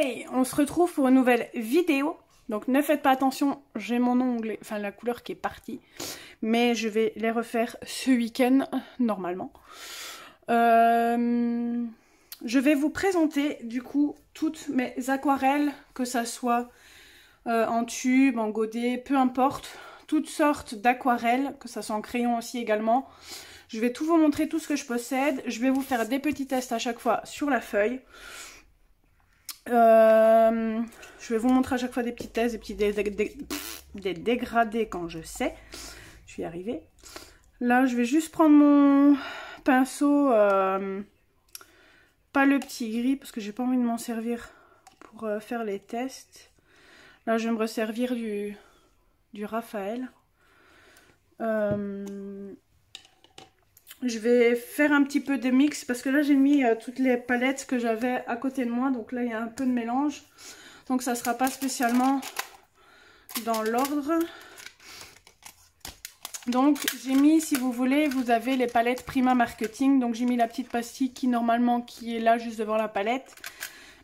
Hey, on se retrouve pour une nouvelle vidéo. Donc ne faites pas attention, j'ai mon ongle, enfin la couleur qui est partie. Mais je vais les refaire ce week-end, normalement. Je vais vous présenter du coup toutes mes aquarelles, que ça soit en tube, en godet, peu importe. Toutes sortes d'aquarelles, que ça soit en crayon aussi également. Je vais tout vous montrer, tout ce que je possède. Je vais vous faire des petits tests à chaque fois sur la feuille. Je vais vous montrer à chaque fois des petits tests, des dégradés quand je sais. Je vais y arriver. Là, je vais juste prendre mon pinceau, pas le petit gris parce que j'ai pas envie de m'en servir pour faire les tests. Là, je vais me resservir du Raphaël. Je vais faire un petit peu de mix parce que là j'ai mis toutes les palettes que j'avais à côté de moi. Donc là il y a un peu de mélange. Donc ça ne sera pas spécialement dans l'ordre. Donc j'ai mis, si vous voulez, vous avez les palettes Prima Marketing. Donc j'ai mis la petite pastille qui normalement qui est là juste devant la palette.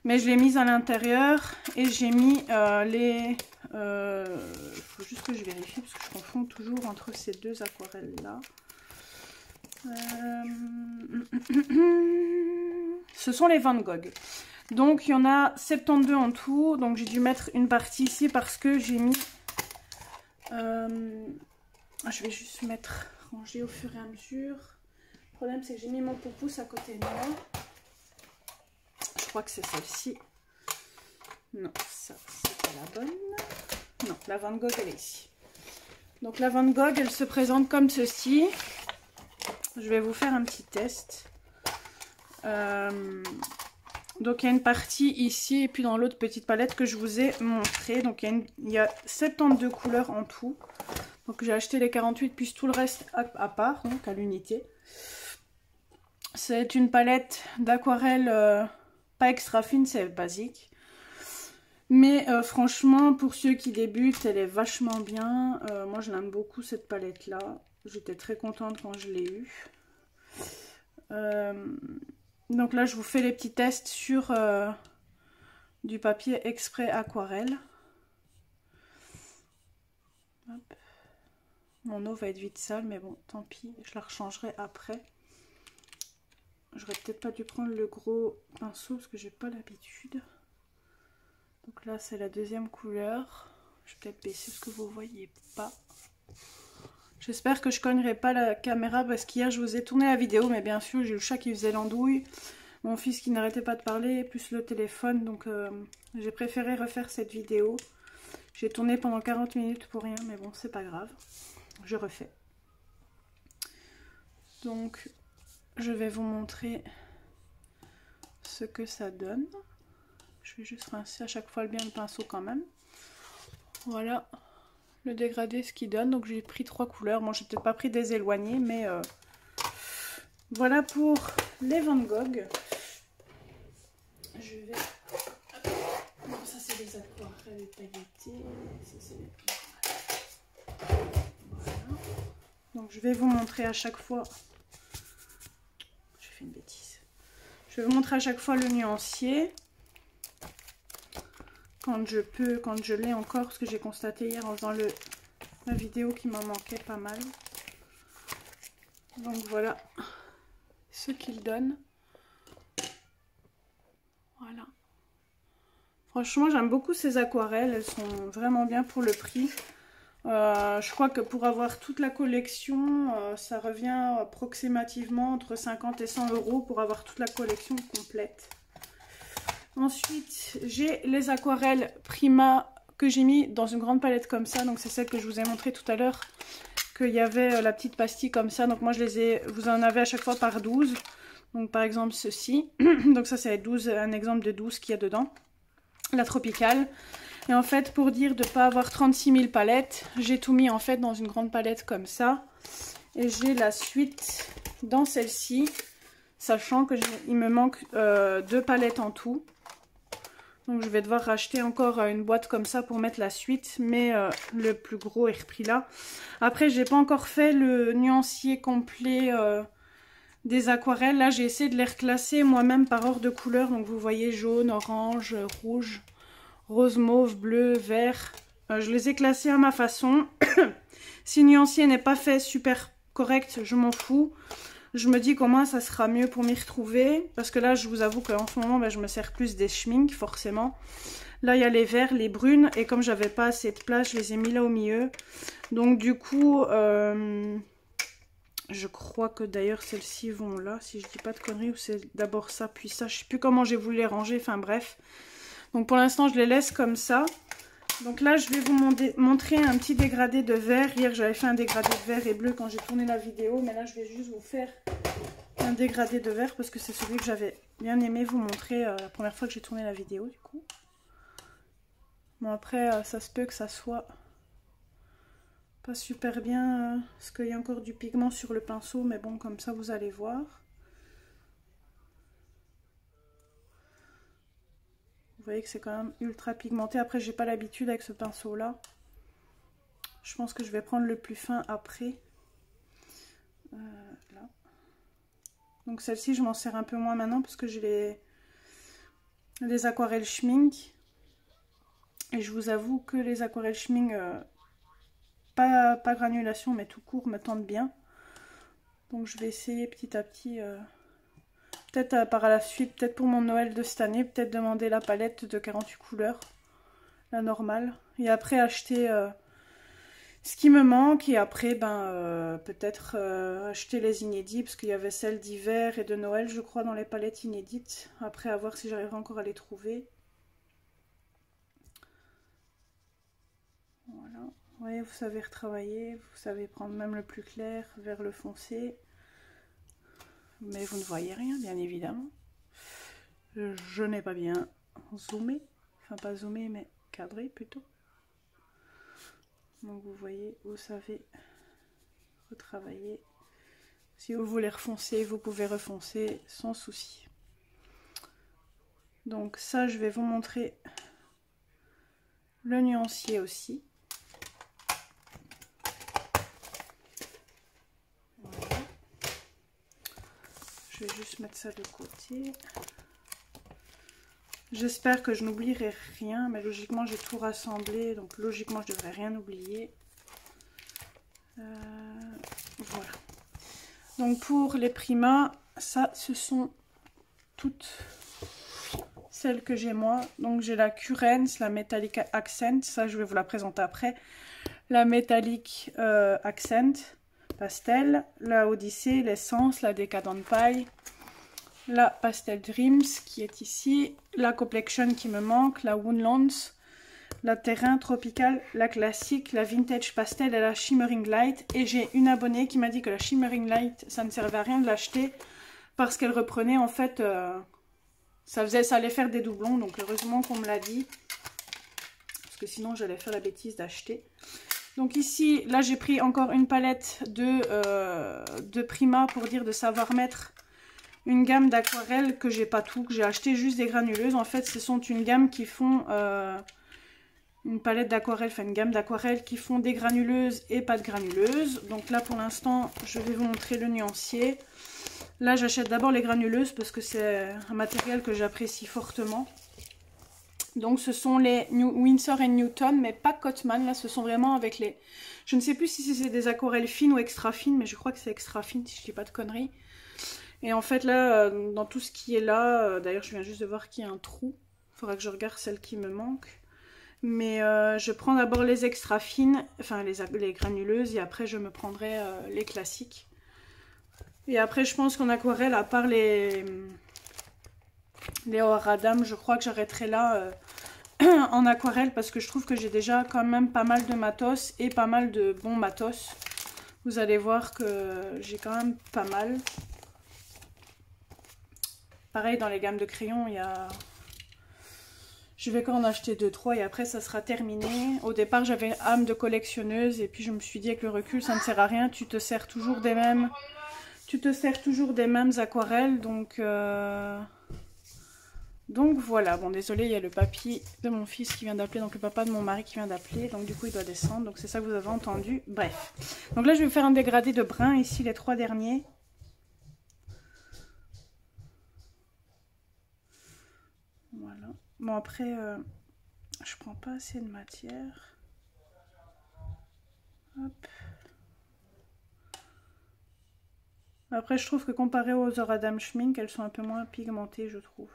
Mais je l'ai mise à l'intérieur et j'ai mis les... Il faut juste que je vérifie parce que je confonds toujours entre ces deux aquarelles là. Ce sont les Van Gogh. Donc il y en a 72 en tout. Donc j'ai dû mettre une partie ici parce que j'ai mis... je vais juste ranger au fur et à mesure. Le problème c'est que j'ai mis mon pouce à côté de moi. Je crois que c'est celle-ci. Non, ça c'est pas la bonne. Non, la Van Gogh elle est ici. Donc la Van Gogh elle se présente comme ceci. Je vais vous faire un petit test. Donc il y a une partie ici et puis dans l'autre petite palette que je vous ai montré. Donc il y a 72 couleurs en tout. Donc j'ai acheté les 48 puis tout le reste à part, donc à l'unité. C'est une palette d'aquarelle pas extra fine, c'est basique. Mais franchement pour ceux qui débutent elle est vachement bien. Moi je l'aime beaucoup cette palette là. J'étais très contente quand je l'ai eue. Donc là, je vous fais les petits tests sur du papier exprès aquarelle. Hop. Mon eau va être vite sale, mais bon, tant pis, je la rechangerai après. J'aurais peut-être pas dû prendre le gros pinceau parce que j'ai pas l'habitude. Donc là, c'est la deuxième couleur. Je vais peut-être baisser parce que vous voyez pas. J'espère que je cognerai pas la caméra parce qu'hier je vous ai tourné la vidéo, mais bien sûr j'ai le chat qui faisait l'andouille, mon fils qui n'arrêtait pas de parler, plus le téléphone, donc j'ai préféré refaire cette vidéo. J'ai tourné pendant 40 minutes pour rien, mais bon c'est pas grave, je refais. Donc je vais vous montrer ce que ça donne. Je vais juste rincer à chaque fois bien le pinceau quand même. Voilà. Le dégradé ce qu'il donne, donc j'ai pris 3 couleurs. Moi j'ai peut-être pas pris des éloignés, mais voilà pour les Van Gogh. Je vais... Bon, ça c'est des aquarelles pailletées. Ça, c'est les... Voilà. Donc je vais vous montrer à chaque fois... J'ai fait une bêtise. Je vais vous montrer à chaque fois le nuancier. Quand je peux, quand je l'ai encore, parce que j'ai constaté hier en faisant la vidéo qu'il m'en manquait pas mal. Donc voilà ce qu'il donne. Voilà. Franchement, j'aime beaucoup ces aquarelles, elles sont vraiment bien pour le prix. Je crois que pour avoir toute la collection, ça revient approximativement entre 50 et 100 € pour avoir toute la collection complète. Ensuite, j'ai les aquarelles Prima que j'ai mis dans une grande palette comme ça. Donc c'est celle que je vous ai montré tout à l'heure, qu'il y avait la petite pastille comme ça. Donc moi je les ai, vous en avez à chaque fois par 12. Donc par exemple ceci. Donc ça c'est un exemple de 12 qu'il y a dedans. La tropicale. Et en fait pour dire de ne pas avoir 36 000 palettes, j'ai tout mis en fait dans une grande palette comme ça. Et j'ai la suite dans celle-ci. Sachant qu'il me manque 2 palettes en tout. Donc je vais devoir racheter encore une boîte comme ça pour mettre la suite. Mais le plus gros est repris là. Après j'ai pas encore fait le nuancier complet des aquarelles. Là, j'ai essayé de les reclasser moi-même par ordre de couleur. Donc, vous voyez jaune, orange, rouge, rose, mauve, bleu, vert. Je les ai classés à ma façon. Si le nuancier n'est pas fait super correct, je m'en fous. Je me dis comment ça sera mieux pour m'y retrouver. Parce que là, je vous avoue qu'en ce moment, ben, je me sers plus des schminks, forcément. Là, il y a les verts, les brunes. Et comme j'avais pas assez de place, je les ai mis là au milieu. Donc, du coup, je crois que d'ailleurs, celles-ci vont là. Si je dis pas de conneries, ou c'est d'abord ça, puis ça. Je sais plus comment j'ai voulu les ranger. Enfin, bref. Donc, pour l'instant, je les laisse comme ça. Donc là, je vais vous montrer un petit dégradé de vert. Hier, j'avais fait un dégradé de vert et bleu quand j'ai tourné la vidéo. Mais là, je vais juste vous faire un dégradé de vert parce que c'est celui que j'avais bien aimé vous montrer la première fois que j'ai tourné la vidéo, du coup. Bon, après, ça se peut que ça soit pas super bien parce qu'il y a encore du pigment sur le pinceau. Mais bon, comme ça, vous allez voir. Vous voyez que c'est quand même ultra pigmenté. Après, j'ai pas l'habitude avec ce pinceau-là. Je pense que je vais prendre le plus fin après. Là. Donc celle-ci, je m'en sers un peu moins maintenant parce que j'ai les aquarelles schmink. Et je vous avoue que les aquarelles schmink, pas granulation, mais tout court, me tentent bien. Donc je vais essayer petit à petit... peut-être par la suite, peut-être pour mon Noël de cette année, peut-être demander la palette de 48 couleurs, la normale. Et après acheter ce qui me manque. Et après, peut-être acheter les inédits, parce qu'il y avait celles d'hiver et de Noël, je crois, dans les palettes inédites. Après, à voir si j'arriverai encore à les trouver. Voilà. Vous voyez, vous savez retravailler, vous savez prendre même le plus clair vers le foncé. Mais vous ne voyez rien, bien évidemment. Je n'ai pas bien zoomé. Enfin, pas zoomé, mais cadré plutôt. Donc, vous voyez, vous savez retravailler. Si vous voulez refoncer, vous pouvez refoncer sans souci. Donc, ça, je vais vous montrer le nuancier aussi. Je vais juste mettre ça de côté. J'espère que je n'oublierai rien, mais logiquement j'ai tout rassemblé, donc logiquement je devrais rien oublier. Voilà. Donc pour les primas, ça ce sont toutes celles que j'ai moi. Donc j'ai la Currens, la Metallic Accent, ça je vais vous la présenter après. La Metallic Accent Pastel, la Odyssée, l'Essence, la Decadent Pie, la Pastel Dreams qui est ici, la Complexion qui me manque, la Woodlands, la Terrain Tropical, la Classique, la Vintage Pastel et la Shimmering Light. Et j'ai une abonnée qui m'a dit que la Shimmering Light, ça ne servait à rien de l'acheter parce qu'elle reprenait en fait, ça allait faire des doublons. Donc heureusement qu'on me l'a dit parce que sinon j'allais faire la bêtise d'acheter. Donc ici, là j'ai pris encore une palette de Prima pour dire de savoir mettre une gamme d'aquarelles que j'ai pas tout, que j'ai acheté juste des granuleuses. En fait, ce sont une gamme qui font une palette d'aquarelles, enfin une gamme d'aquarelles qui font des granuleuses et pas de granuleuses. Donc là pour l'instant, je vais vous montrer le nuancier. Là j'achète d'abord les granuleuses parce que c'est un matériel que j'apprécie fortement. Donc ce sont les Winsor & Newton, mais pas Cotman. Là ce sont vraiment avec les... Je ne sais plus si c'est des aquarelles fines ou extra fines, mais je crois que c'est extra fine si je dis pas de conneries. Et en fait là, dans tout ce qui est là, d'ailleurs je viens juste de voir qu'il y a un trou. Il faudra que je regarde celle qui me manque. Mais je prends d'abord les extra fines, enfin les granuleuses, et après je me prendrai les classiques. Et après je pense qu'en aquarelle, à part les Horadam, je crois que j'arrêterai là en aquarelle parce que je trouve que j'ai déjà quand même pas mal de matos et pas mal de bons matos. Vous allez voir que j'ai quand même pas mal. Pareil dans les gammes de crayons, il y a... Je vais quand en acheter 2-3 et après ça sera terminé. Au départ j'avais âme de collectionneuse et puis je me suis dit avec le recul ça ne sert à rien, tu te sers toujours des mêmes... aquarelles, donc voilà. Bon désolé, il y a le papy de mon fils qui vient d'appeler, donc le papa de mon mari qui vient d'appeler, donc du coup il doit descendre, donc c'est ça que vous avez entendu. Bref, donc là je vais faire un dégradé de brun ici, les 3 derniers. Voilà. Bon après, je prends pas assez de matière. Hop. Après, je trouve que comparé aux Oradam Schmink, elles sont un peu moins pigmentées, je trouve.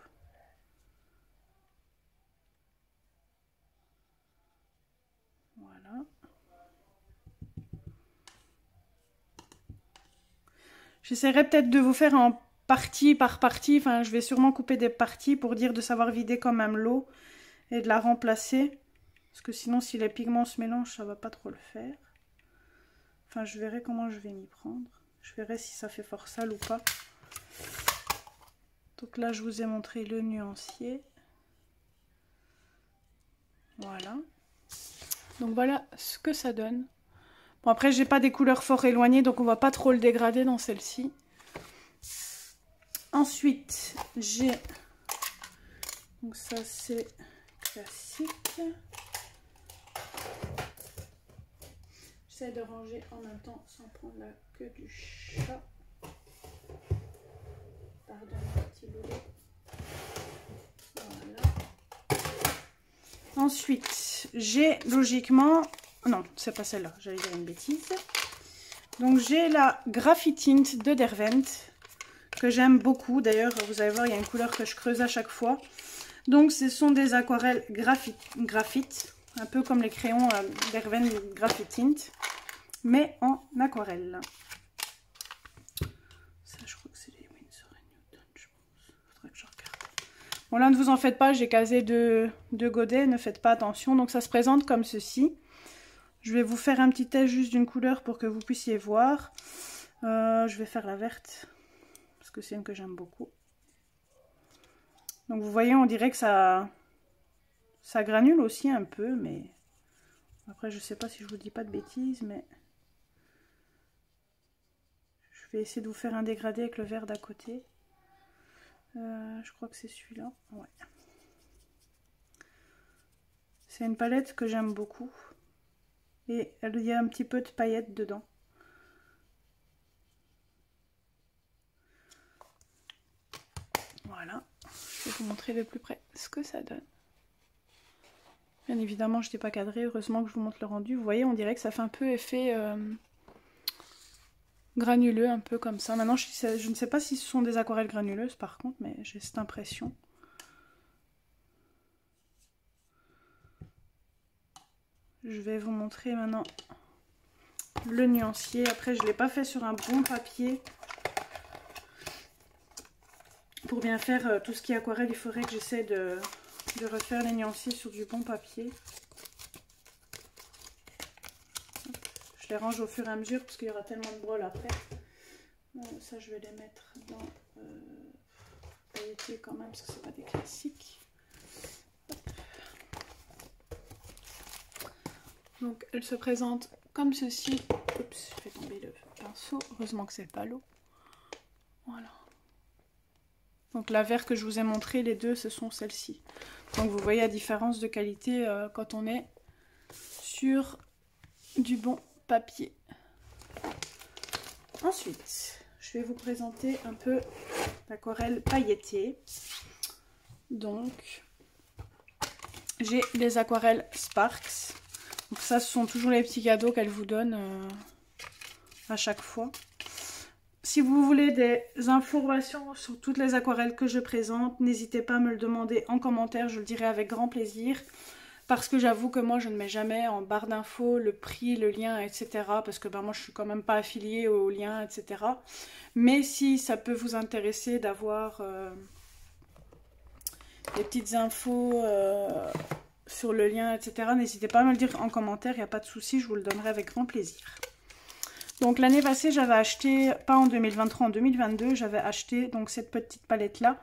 Voilà. J'essaierai peut-être de vous faire en partie par partie. Enfin, je vais sûrement couper des parties pour dire de savoir vider quand même l'eau et de la remplacer. Parce que sinon, si les pigments se mélangent, ça va pas trop le faire. Enfin, je verrai comment je vais m'y prendre. Je verrai si ça fait fort sale ou pas. Donc là, je vous ai montré le nuancier. Voilà. Donc voilà ce que ça donne. Bon, après, j'ai pas des couleurs fort éloignées, donc on va pas trop le dégrader dans celle-ci. Ensuite, j'ai... Donc ça, c'est classique. J'essaie de ranger en même temps sans prendre la queue du chat. Pardon, mon petit loulou. Voilà. Ensuite, j'ai logiquement... Non, c'est pas celle-là, j'allais dire une bêtise. Donc j'ai la Graphitint de Derwent, que j'aime beaucoup. D'ailleurs, vous allez voir, il y a une couleur que je creuse à chaque fois. Donc ce sont des aquarelles graphite, un peu comme les crayons Derwent Graphitint, mais en aquarelle. Ça, je crois que c'est les Winsor & Newton, je pense. Faudrait que je regarde. Bon, là, ne vous en faites pas, j'ai casé deux godets, ne faites pas attention. Donc ça se présente comme ceci. Je vais vous faire un petit test juste d'une couleur pour que vous puissiez voir. Je vais faire la verte, parce que c'est une que j'aime beaucoup. Donc vous voyez, on dirait que ça granule aussi un peu, mais après je sais pas si je vous dis pas de bêtises, mais je vais essayer de vous faire un dégradé avec le vert d'à côté. Je crois que c'est celui-là. Ouais. C'est une palette que j'aime beaucoup. Et il y a un petit peu de paillettes dedans. Voilà. Je vais vous montrer de plus près ce que ça donne. Bien évidemment, je n'étais pas cadrée. Heureusement que je vous montre le rendu. Vous voyez, on dirait que ça fait un peu effet granuleux, un peu comme ça. Maintenant, je ne sais pas si ce sont des aquarelles granuleuses par contre, mais j'ai cette impression. Je vais vous montrer maintenant le nuancier. Après, je ne l'ai pas fait sur un bon papier. Pour bien faire tout ce qui est aquarelle, il faudrait que j'essaie de refaire les nuanciers sur du bon papier. Je les range au fur et à mesure parce qu'il y aura tellement de brôles après. Ça, je vais les mettre dans pailleté quand même parce que c'est pas des classiques. Donc, elle se présente comme ceci. Oups, je fais tomber le pinceau. Heureusement que c'est pas l'eau. Voilà. Donc la verte que je vous ai montré, les deux, ce sont celles-ci. Donc vous voyez la différence de qualité quand on est sur du bon papier. Ensuite, je vais vous présenter un peu l'aquarelle pailletée. Donc, j'ai les aquarelles Sparks. Donc ça, ce sont toujours les petits cadeaux qu'elle vous donne à chaque fois. Si vous voulez des informations sur toutes les aquarelles que je présente, n'hésitez pas à me le demander en commentaire, je le dirai avec grand plaisir. Parce que j'avoue que moi je ne mets jamais en barre d'infos le prix, le lien, etc. Parce que moi je suis quand même pas affiliée au lien, etc. Mais si ça peut vous intéresser d'avoir des petites infos sur le lien, etc. N'hésitez pas à me le dire en commentaire, il n'y a pas de souci, je vous le donnerai avec grand plaisir. Donc l'année passée, j'avais acheté, pas en 2023, en 2022, j'avais acheté donc cette petite palette là.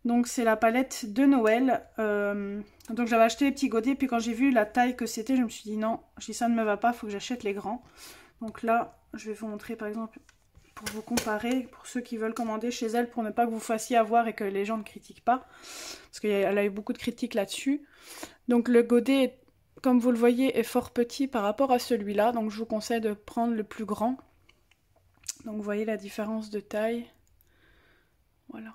Donc c'est la palette de Noël. Donc j'avais acheté les petits godets, puis quand j'ai vu la taille que c'était, je me suis dit non, ça ne me va pas, il faut que j'achète les grands. Donc là, je vais vous montrer par exemple, pour vous comparer, pour ceux qui veulent commander chez elle, pour ne pas que vous fassiez avoir et que les gens ne critiquent pas. Parce qu'elle a eu beaucoup de critiques là-dessus. Donc le godet, comme vous le voyez, est fort petit par rapport à celui-là. Donc je vous conseille de prendre le plus grand. Donc vous voyez la différence de taille. Voilà.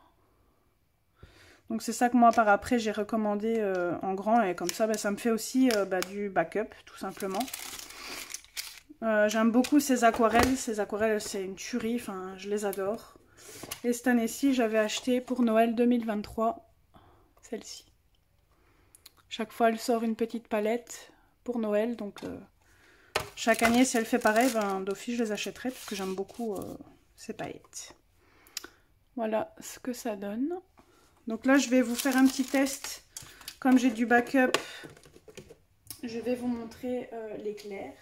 Donc c'est ça que moi par après j'ai recommandé en grand, et comme ça ça me fait aussi du backup tout simplement. J'aime beaucoup ces aquarelles c'est une tuerie, enfin je les adore. Et cette année-ci j'avais acheté pour Noël 2023 celle-ci. Chaque fois elle sort une petite palette pour Noël, donc chaque année si elle fait pareil, d'office je les achèterai parce que j'aime beaucoup ces paillettes. Voilà ce que ça donne. Donc là je vais vous faire un petit test. Comme j'ai du backup, je vais vous montrer l'éclair.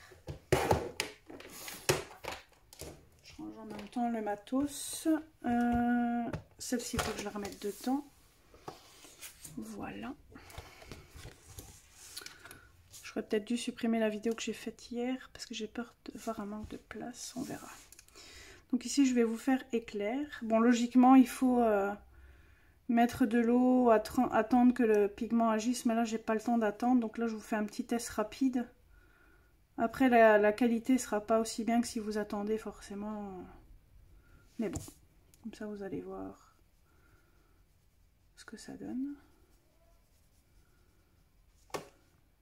Je range en même temps le matos. Celle-ci, il faut que je la remette dedans. Voilà. J'aurais peut-être dû supprimer la vidéo que j'ai faite hier parce que j'ai peur de voir un manque de place. On verra. Donc ici, je vais vous faire éclair. Bon, logiquement, il faut mettre de l'eau, attendre que le pigment agisse. Mais là, j'ai pas le temps d'attendre. Donc là, je vous fais un petit test rapide. Après, la qualité sera pas aussi bien que si vous attendez forcément. Mais bon, comme ça, vous allez voir ce que ça donne.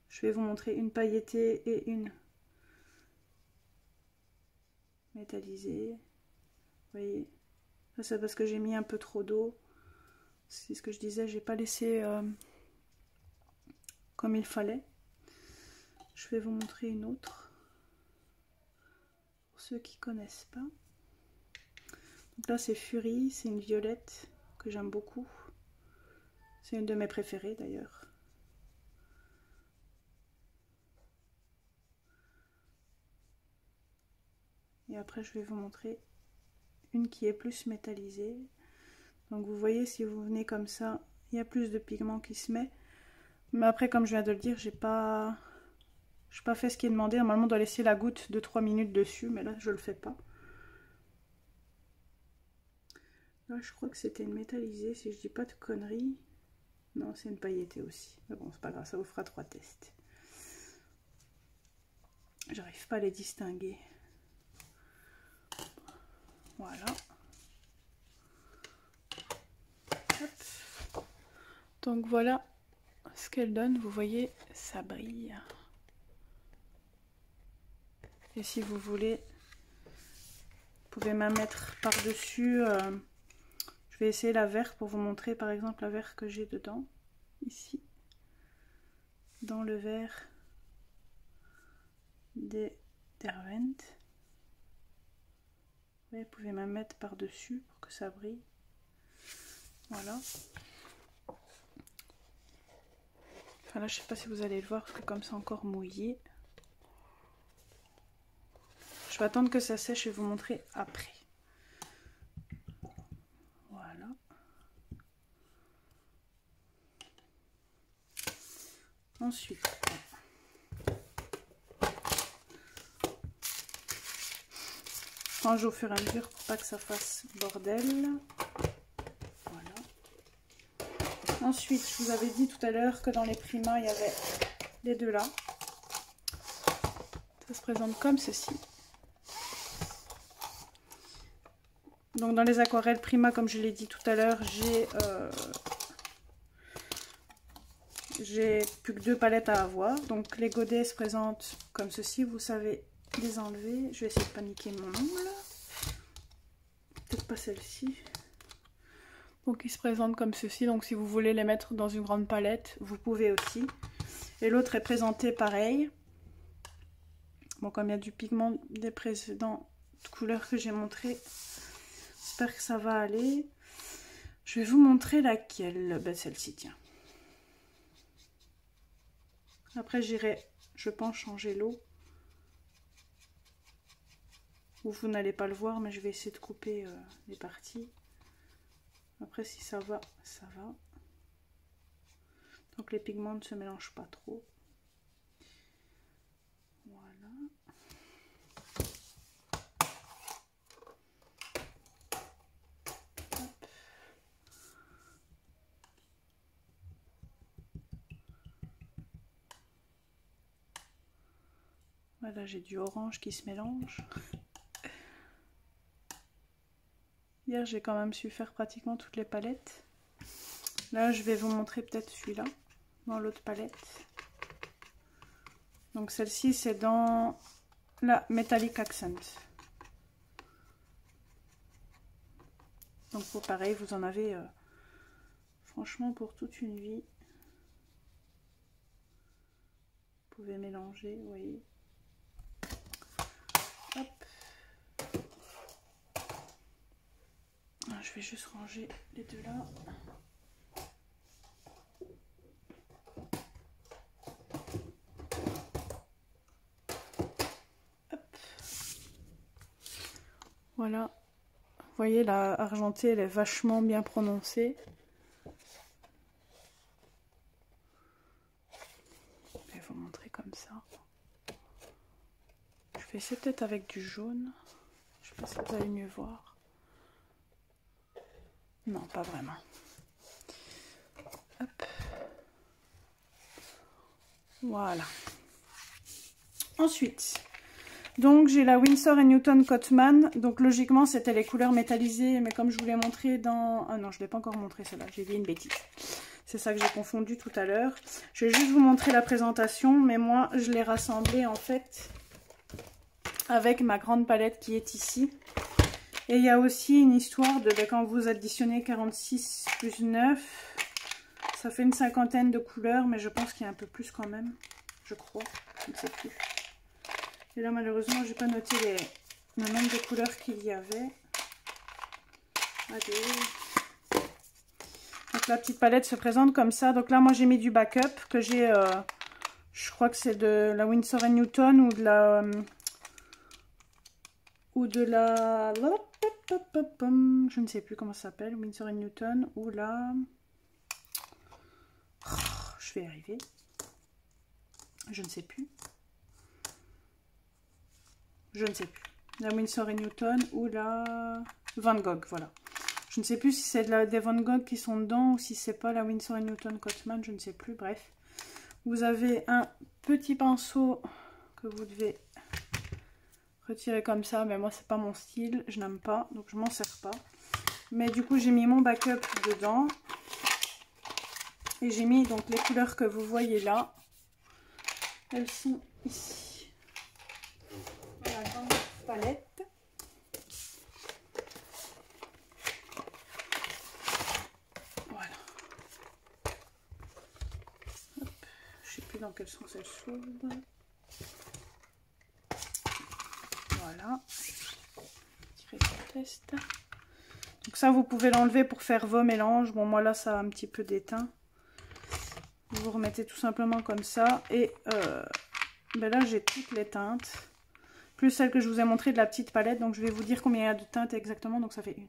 Je vais vous montrer une pailletée et une métallisée. Vous voyez, ça c'est parce que j'ai mis un peu trop d'eau. C'est ce que je disais, j'ai pas laissé comme il fallait. Je vais vous montrer une autre. Pour ceux qui connaissent pas. Donc là c'est Fury, c'est une violette que j'aime beaucoup. C'est une de mes préférées d'ailleurs. Et après je vais vous montrer une qui est plus métallisée. Donc vous voyez, si vous venez comme ça, il y a plus de pigment qui se met. Mais après, comme je viens de le dire, j'ai pas fait ce qui est demandé. Normalement on doit laisser la goutte de 3 minutes dessus, mais là je le fais pas. Là je crois que c'était une métallisée, si je dis pas de conneries. Non, c'est une pailletée aussi. Mais bon, c'est pas grave, ça vous fera 3 tests. J'arrive pas à les distinguer. Voilà. Hop. Donc voilà ce qu'elle donne. Vous voyez, ça brille. Et si vous voulez, vous pouvez même mettre par-dessus. Je vais essayer la verre pour vous montrer par exemple la verre que j'ai dedans. Ici. Dans le verre des Derwent. Vous pouvez même mettre par-dessus pour que ça brille. Voilà. Enfin là, je sais pas si vous allez le voir parce que comme c'est encore mouillé. Je vais attendre que ça sèche et vous montrer après. Voilà. Ensuite, je range au fur et à mesure pour pas que ça fasse bordel. Voilà. Ensuite, je vous avais dit tout à l'heure que dans les Prima, il y avait les deux là. Ça se présente comme ceci. Donc dans les aquarelles Prima, comme je l'ai dit tout à l'heure, j'ai plus que 2 palettes à avoir. Donc les godets se présentent comme ceci, vous savez les enlever. Je vais essayer de paniquer mon ongle. Peut-être pas celle-ci. Donc ils se présentent comme ceci, donc si vous voulez les mettre dans une grande palette, vous pouvez aussi. Et l'autre est présenté pareil. Bon, comme il y a du pigment des précédentes couleurs que j'ai montré, j'espère que ça va aller. Je vais vous montrer laquelle. Ben, celle-ci, tiens. Après j'irai, je pense, changer l'eau. Ou vous n'allez pas le voir, mais je vais essayer de couper les parties. Après si ça va, ça va. Donc les pigments ne se mélangent pas trop. Voilà. Hop. Voilà, j'ai du orange qui se mélange. Hier, j'ai quand même su faire pratiquement toutes les palettes. Là, je vais vous montrer peut-être celui-là, dans l'autre palette. Donc celle-ci, c'est dans la Metallic Accent. Donc pour pareil, vous en avez franchement pour toute une vie. Vous pouvez mélanger, vous voyez. Hop. Je vais juste ranger les deux là. Hop. Voilà. Vous voyez, la argentée, elle est vachement bien prononcée. Je vais vous montrer comme ça. Je vais essayer peut-être avec du jaune. Je sais pas si vous allez mieux voir. Non, pas vraiment. Hop. Voilà. Ensuite, donc j'ai la Winsor & Newton Cotman. Donc logiquement, c'était les couleurs métallisées. Mais comme je vous l'ai montré dans... Ah non, je ne l'ai pas encore montré celle-là. J'ai dit une bêtise. C'est ça que j'ai confondu tout à l'heure. Je vais juste vous montrer la présentation. Mais moi, je l'ai rassemblée en fait avec ma grande palette qui est ici. Et il y a aussi une histoire de quand vous additionnez 46 plus 9, ça fait une cinquantaine de couleurs, mais je pense qu'il y a un peu plus quand même, je crois, je ne sais plus. Et là malheureusement j'ai pas noté le nombre de couleurs qu'il y avait. Allez. Donc la petite palette se présente comme ça. Donc là moi j'ai mis du backup que j'ai, je crois que c'est de la Winsor & Newton ou de la... Je ne sais plus comment ça s'appelle, Winsor & Newton, ou la... Oh, je vais y arriver. Je ne sais plus. Je ne sais plus. La Winsor & Newton ou la Van Gogh, voilà. Je ne sais plus si c'est des Van Gogh qui sont dedans ou si c'est pas la Winsor & Newton Cotman, je ne sais plus, bref. Vous avez un petit pinceau que vous devez retirer comme ça, mais moi c'est pas mon style, je n'aime pas, donc je m'en sers pas. Mais du coup j'ai mis mon backup dedans et j'ai mis donc les couleurs que vous voyez là, elles sont ici dans la grande palette. Voilà. Hop. Je sais plus dans quel sens elles s'ouvrent. Voilà, tirer le test. Donc ça vous pouvez l'enlever pour faire vos mélanges. Bon moi là ça a un petit peu d'éteint. Vous remettez tout simplement comme ça. Et ben là j'ai toutes les teintes. Plus celle que je vous ai montré de la petite palette. Donc je vais vous dire combien il y a de teintes exactement. Donc ça fait 1, 2, 3,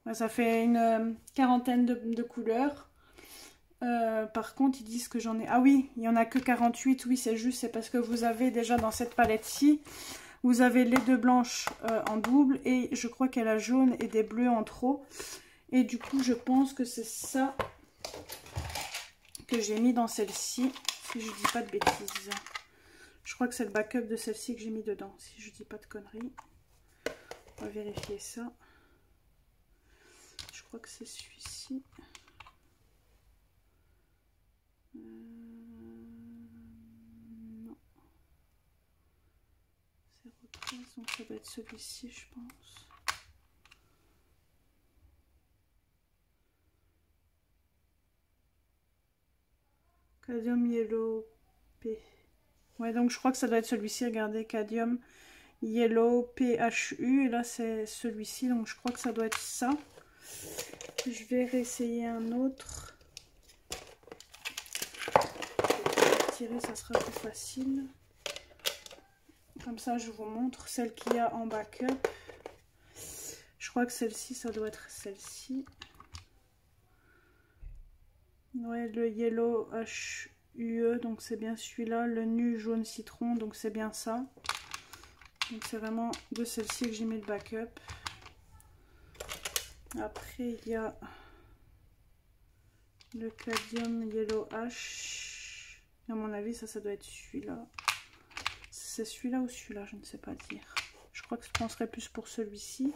4. Ça fait une quarantaine de couleurs. Par contre, ils disent que j'en ai... Ah oui, il n'y en a que 48. Oui, c'est juste, c'est parce que vous avez déjà dans cette palette-ci, vous avez les deux blanches en double. Et je crois qu'elle a jaune et des bleus en trop. Et du coup, je pense que c'est ça que j'ai mis dans celle-ci. Si je dis pas de bêtises. Je crois que c'est le backup de celle-ci que j'ai mis dedans. Si je dis pas de conneries. On va vérifier ça. Je crois que c'est celui-ci. Non. 0,13, donc ça doit être celui-ci, je pense. Cadmium Yellow P. Ouais, donc je crois que ça doit être celui-ci. Regardez, Cadmium Yellow PHU. Et là, c'est celui-ci. Donc je crois que ça doit être ça. Je vais réessayer un autre. Tirer, ça sera plus facile. Comme ça, je vous montre celle qu'il y a en backup. Je crois que celle-ci, ça doit être celle-ci. Ouais, le Yellow HUE, donc c'est bien celui-là. Le Nu Jaune Citron, donc c'est bien ça. Donc c'est vraiment de celle-ci que j'ai mis le backup. Après, il y a Le Cadmium Yellow Ash. À mon avis, ça doit être celui-là. C'est celui-là ou celui-là, je ne sais pas dire. Je crois que je penserais plus pour celui-ci.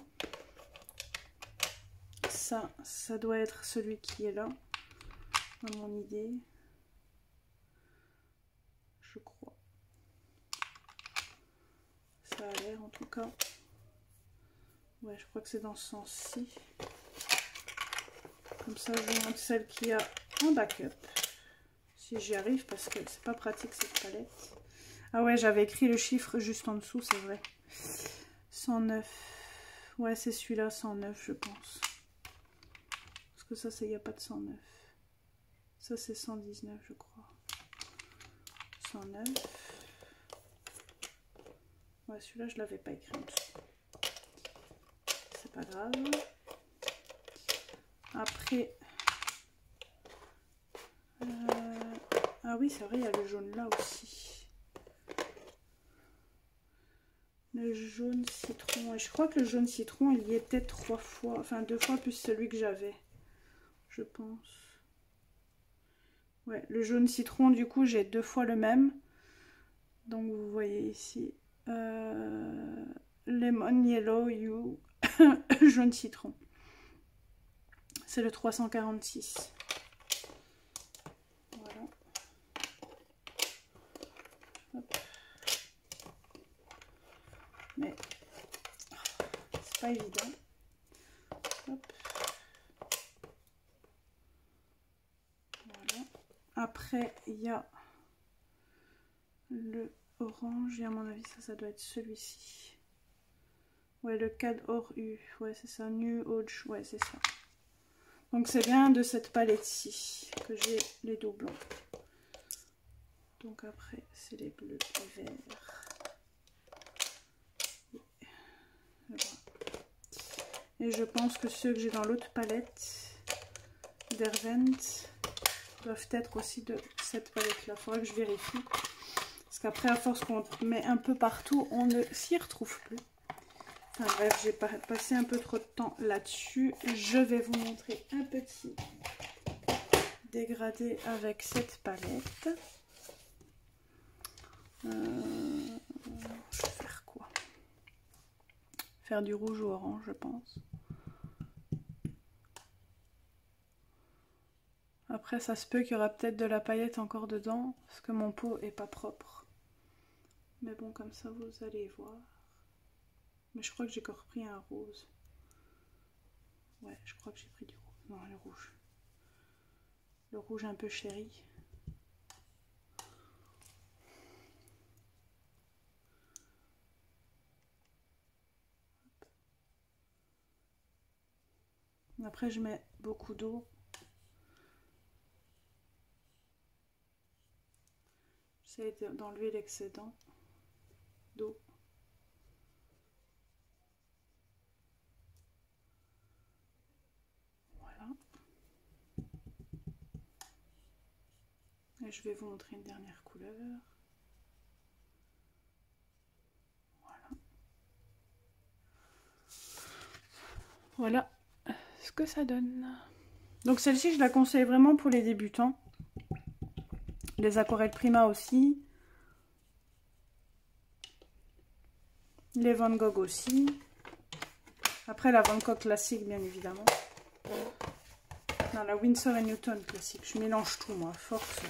Ça doit être celui qui est là, à mon idée. Je crois. Ça a l'air en tout cas. Ouais, je crois que c'est dans ce sens-ci. Comme ça, je vous montre celle qui a un backup. Si j'y arrive, parce que c'est pas pratique cette palette. Ah ouais, j'avais écrit le chiffre juste en dessous, c'est vrai. 109. Ouais, c'est celui-là, 109, je pense. Parce que ça, il n'y a pas de 109. Ça, c'est 119, je crois. 109. Ouais, celui-là, je l'avais pas écrit en dessous. C'est pas grave. Après... Ah oui, c'est vrai, il y a le jaune là aussi. Le jaune citron. Et je crois que le jaune citron, il y est peut-être 3 fois, enfin 2 fois plus celui que j'avais. Je pense. Ouais, le jaune citron, du coup, j'ai 2 fois le même. Donc, vous voyez ici. Lemon Yellow You jaune citron. C'est le 346. Voilà. Hop. Mais c'est pas évident. Hop. Voilà. Après, il y a le orange. Et à mon avis, ça doit être celui-ci. Ouais, le CAD Or U. Ouais, c'est ça. New Age. Ouais, c'est ça. Donc, c'est bien de cette palette-ci que j'ai les doublons. Donc, après, c'est les bleus et verts. Et je pense que ceux que j'ai dans l'autre palette d'Hervent doivent être aussi de cette palette là. Il faudra que je vérifie. Parce qu'après, à force qu'on met un peu partout, on ne s'y retrouve plus. Enfin bref, j'ai passé un peu trop de temps là-dessus. Je vais vous montrer un petit dégradé avec cette palette. Je vais faire quoi? Faire du rouge ou orange, je pense. Après, ça se peut qu'il y aura peut-être de la paillette encore dedans, parce que mon pot est pas propre. Mais bon, comme ça, vous allez voir. Mais je crois que j'ai encore pris un rose. Ouais, je crois que j'ai pris du rouge. Non, le rouge. Le rouge un peu chéri. Après, je mets beaucoup d'eau. J'essaie d'enlever l'excédent d'eau. Voilà. Et je vais vous montrer une dernière couleur. Voilà. Voilà ce que ça donne. Donc celle-ci, je la conseille vraiment pour les débutants. Les aquarelles Prima aussi. Les Van Gogh aussi. Après la Van Gogh classique, bien évidemment. Non, la Winsor & Newton classique. Je mélange tout, moi, force.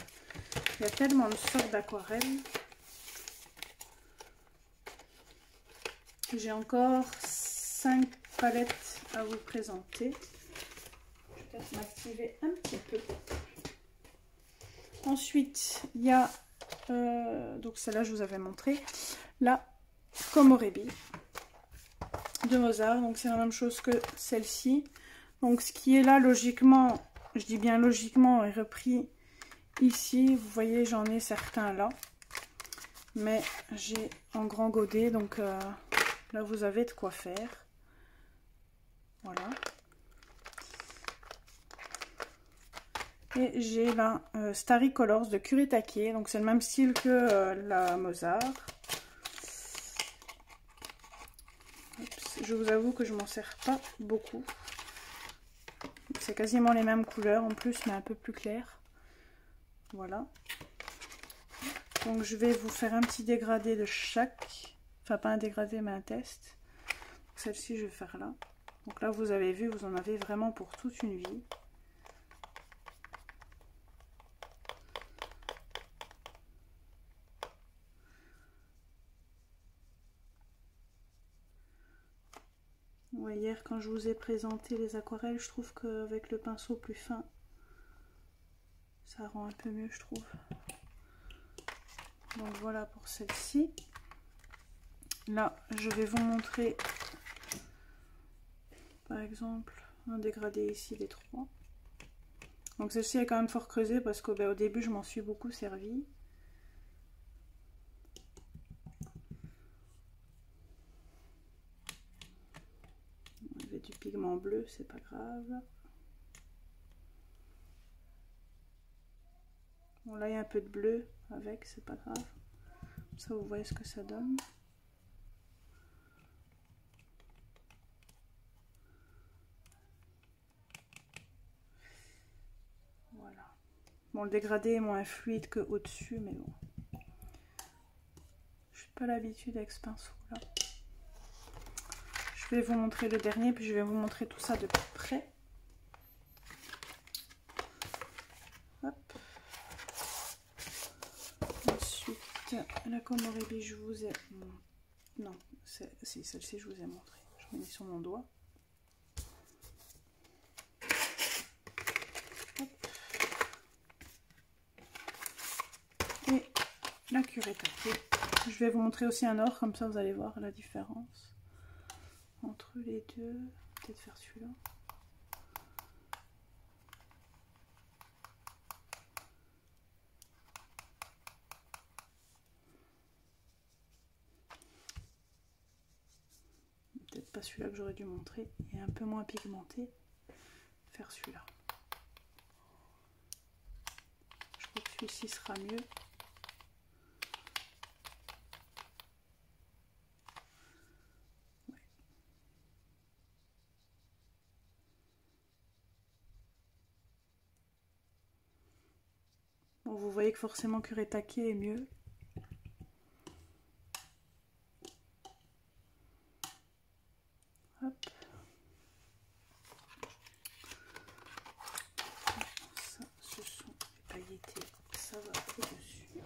Il y a tellement de sortes d'aquarelles. J'ai encore 5 palettes à vous présenter. Je vais peut-être m'activer un petit peu. Ensuite, il y a, donc celle-là, je vous avais montré, la Komorebi de Mozart. Donc c'est la même chose que celle-ci. Donc ce qui est là, logiquement, je dis bien logiquement, est repris ici. Vous voyez, j'en ai certains là. Mais j'ai en grand godet, donc là vous avez de quoi faire. Voilà. Et j'ai la Starry Colors de Kuretake. Donc c'est le même style que la Mozart. Oups, je vous avoue que je m'en sers pas beaucoup. c'est quasiment les mêmes couleurs en plus, mais un peu plus clair. Voilà. Donc je vais vous faire un petit dégradé de chaque. Enfin pas un dégradé mais un test. Celle-ci je vais faire là. Donc là vous avez vu, vous en avez vraiment pour toute une vie. Ouais, hier quand je vous ai présenté les aquarelles, je trouve qu'avec le pinceau plus fin, ça rend un peu mieux je trouve. Donc voilà pour celle-ci. Là je vais vous montrer par exemple un dégradé ici les trois. Donc celle-ci est quand même fort creusée parce qu'au début je m'en suis beaucoup servi. Il y avait du pigment bleu, c'est pas grave. Bon là il y a un peu de bleu avec, c'est pas grave. Comme ça vous voyez ce que ça donne. Voilà. Bon le dégradé est moins fluide que au-dessus, mais bon. Je n'ai pas l'habitude avec ce pinceau là. Je vais vous montrer le dernier, puis je vais vous montrer tout ça de près. Hop. Ensuite, la Komorebi, je vous ai... Non, si, celle-ci, je vous ai montré. Je l'ai mis sur mon doigt. Hop. Et la Kuretake. Je vais vous montrer aussi un or, comme ça vous allez voir la différence entre les deux. Peut-être faire celui-là. Peut-être pas celui-là que j'aurais dû montrer. Il est un peu moins pigmenté. Faire celui-là. Je crois que celui-ci sera mieux. Bon, vous voyez que forcément Kuretake est mieux. Hop. Ça, ce sont les pailletés. Ça va au-dessus.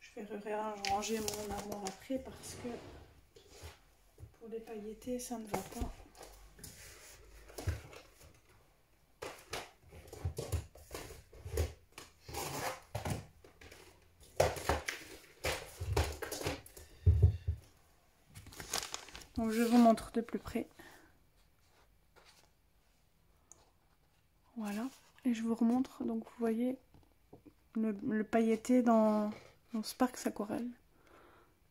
Je vais réarranger mon armoire après parce que pour les pailletés, ça ne va pas. Donc je vous montre de plus près. Voilà. Et je vous remontre. Donc vous voyez le pailleté dans Sparks Aquarelle.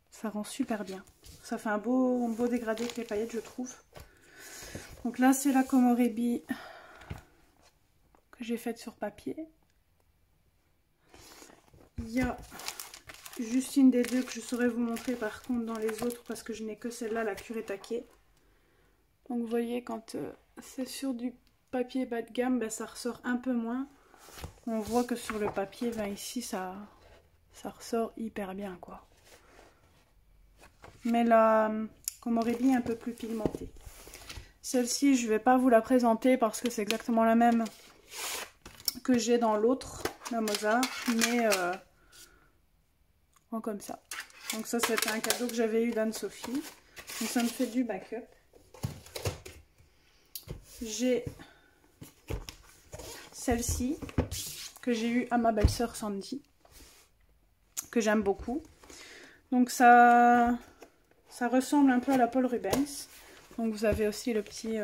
Ça rend super bien. Ça fait un beau dégradé avec les paillettes, je trouve. Donc là c'est la Komorebi que j'ai faite sur papier. Il y a juste une des deux que je saurais vous montrer par contre dans les autres parce que je n'ai que celle-là, la Kuretake. Donc vous voyez quand c'est sur du papier bas de gamme, ben, ça ressort un peu moins. On voit que sur le papier, ben, ici ça ressort hyper bien quoi. Mais la Komorebi est un peu plus pigmentée. Celle-ci je ne vais pas vous la présenter parce que c'est exactement la même que j'ai dans l'autre, la Mozart, mais comme ça. Donc ça c'était un cadeau que j'avais eu d'Anne-Sophie. Donc ça me fait du backup. J'ai celle-ci que j'ai eu à ma belle-sœur Sandy, que j'aime beaucoup. Donc ça ressemble un peu à la Paul Rubens. Donc vous avez aussi le petit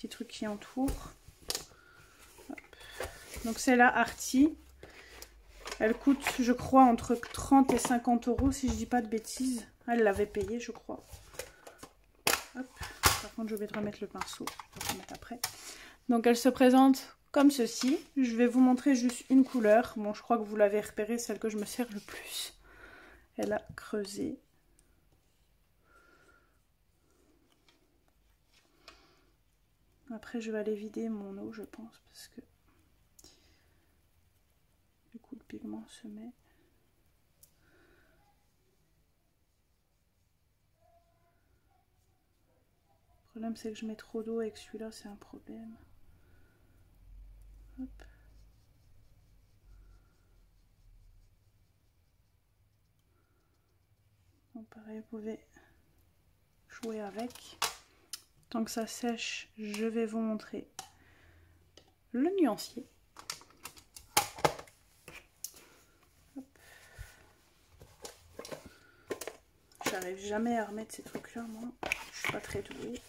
truc qui entoure. Hop. Donc c'est la Arty. Elle coûte, je crois, entre 30 et 50 € si je dis pas de bêtises. Elle l'avait payé, je crois. Hop. Par contre, j'ai oublié de remettre le pinceau. Je vais le remettre après. Donc elle se présente comme ceci. Je vais vous montrer juste une couleur. Bon, je crois que vous l'avez repérée, celle que je me sers le plus. Elle a creusé. Après je vais aller vider mon eau je pense parce que du coup le pigment se met. Le problème c'est que je mets trop d'eau et que celui-là c'est un problème. Hop. Donc pareil, vous pouvez jouer avec. Tant que ça sèche, je vais vous montrer le nuancier. J'arrive jamais à remettre ces trucs là, moi. Je suis pas très douée.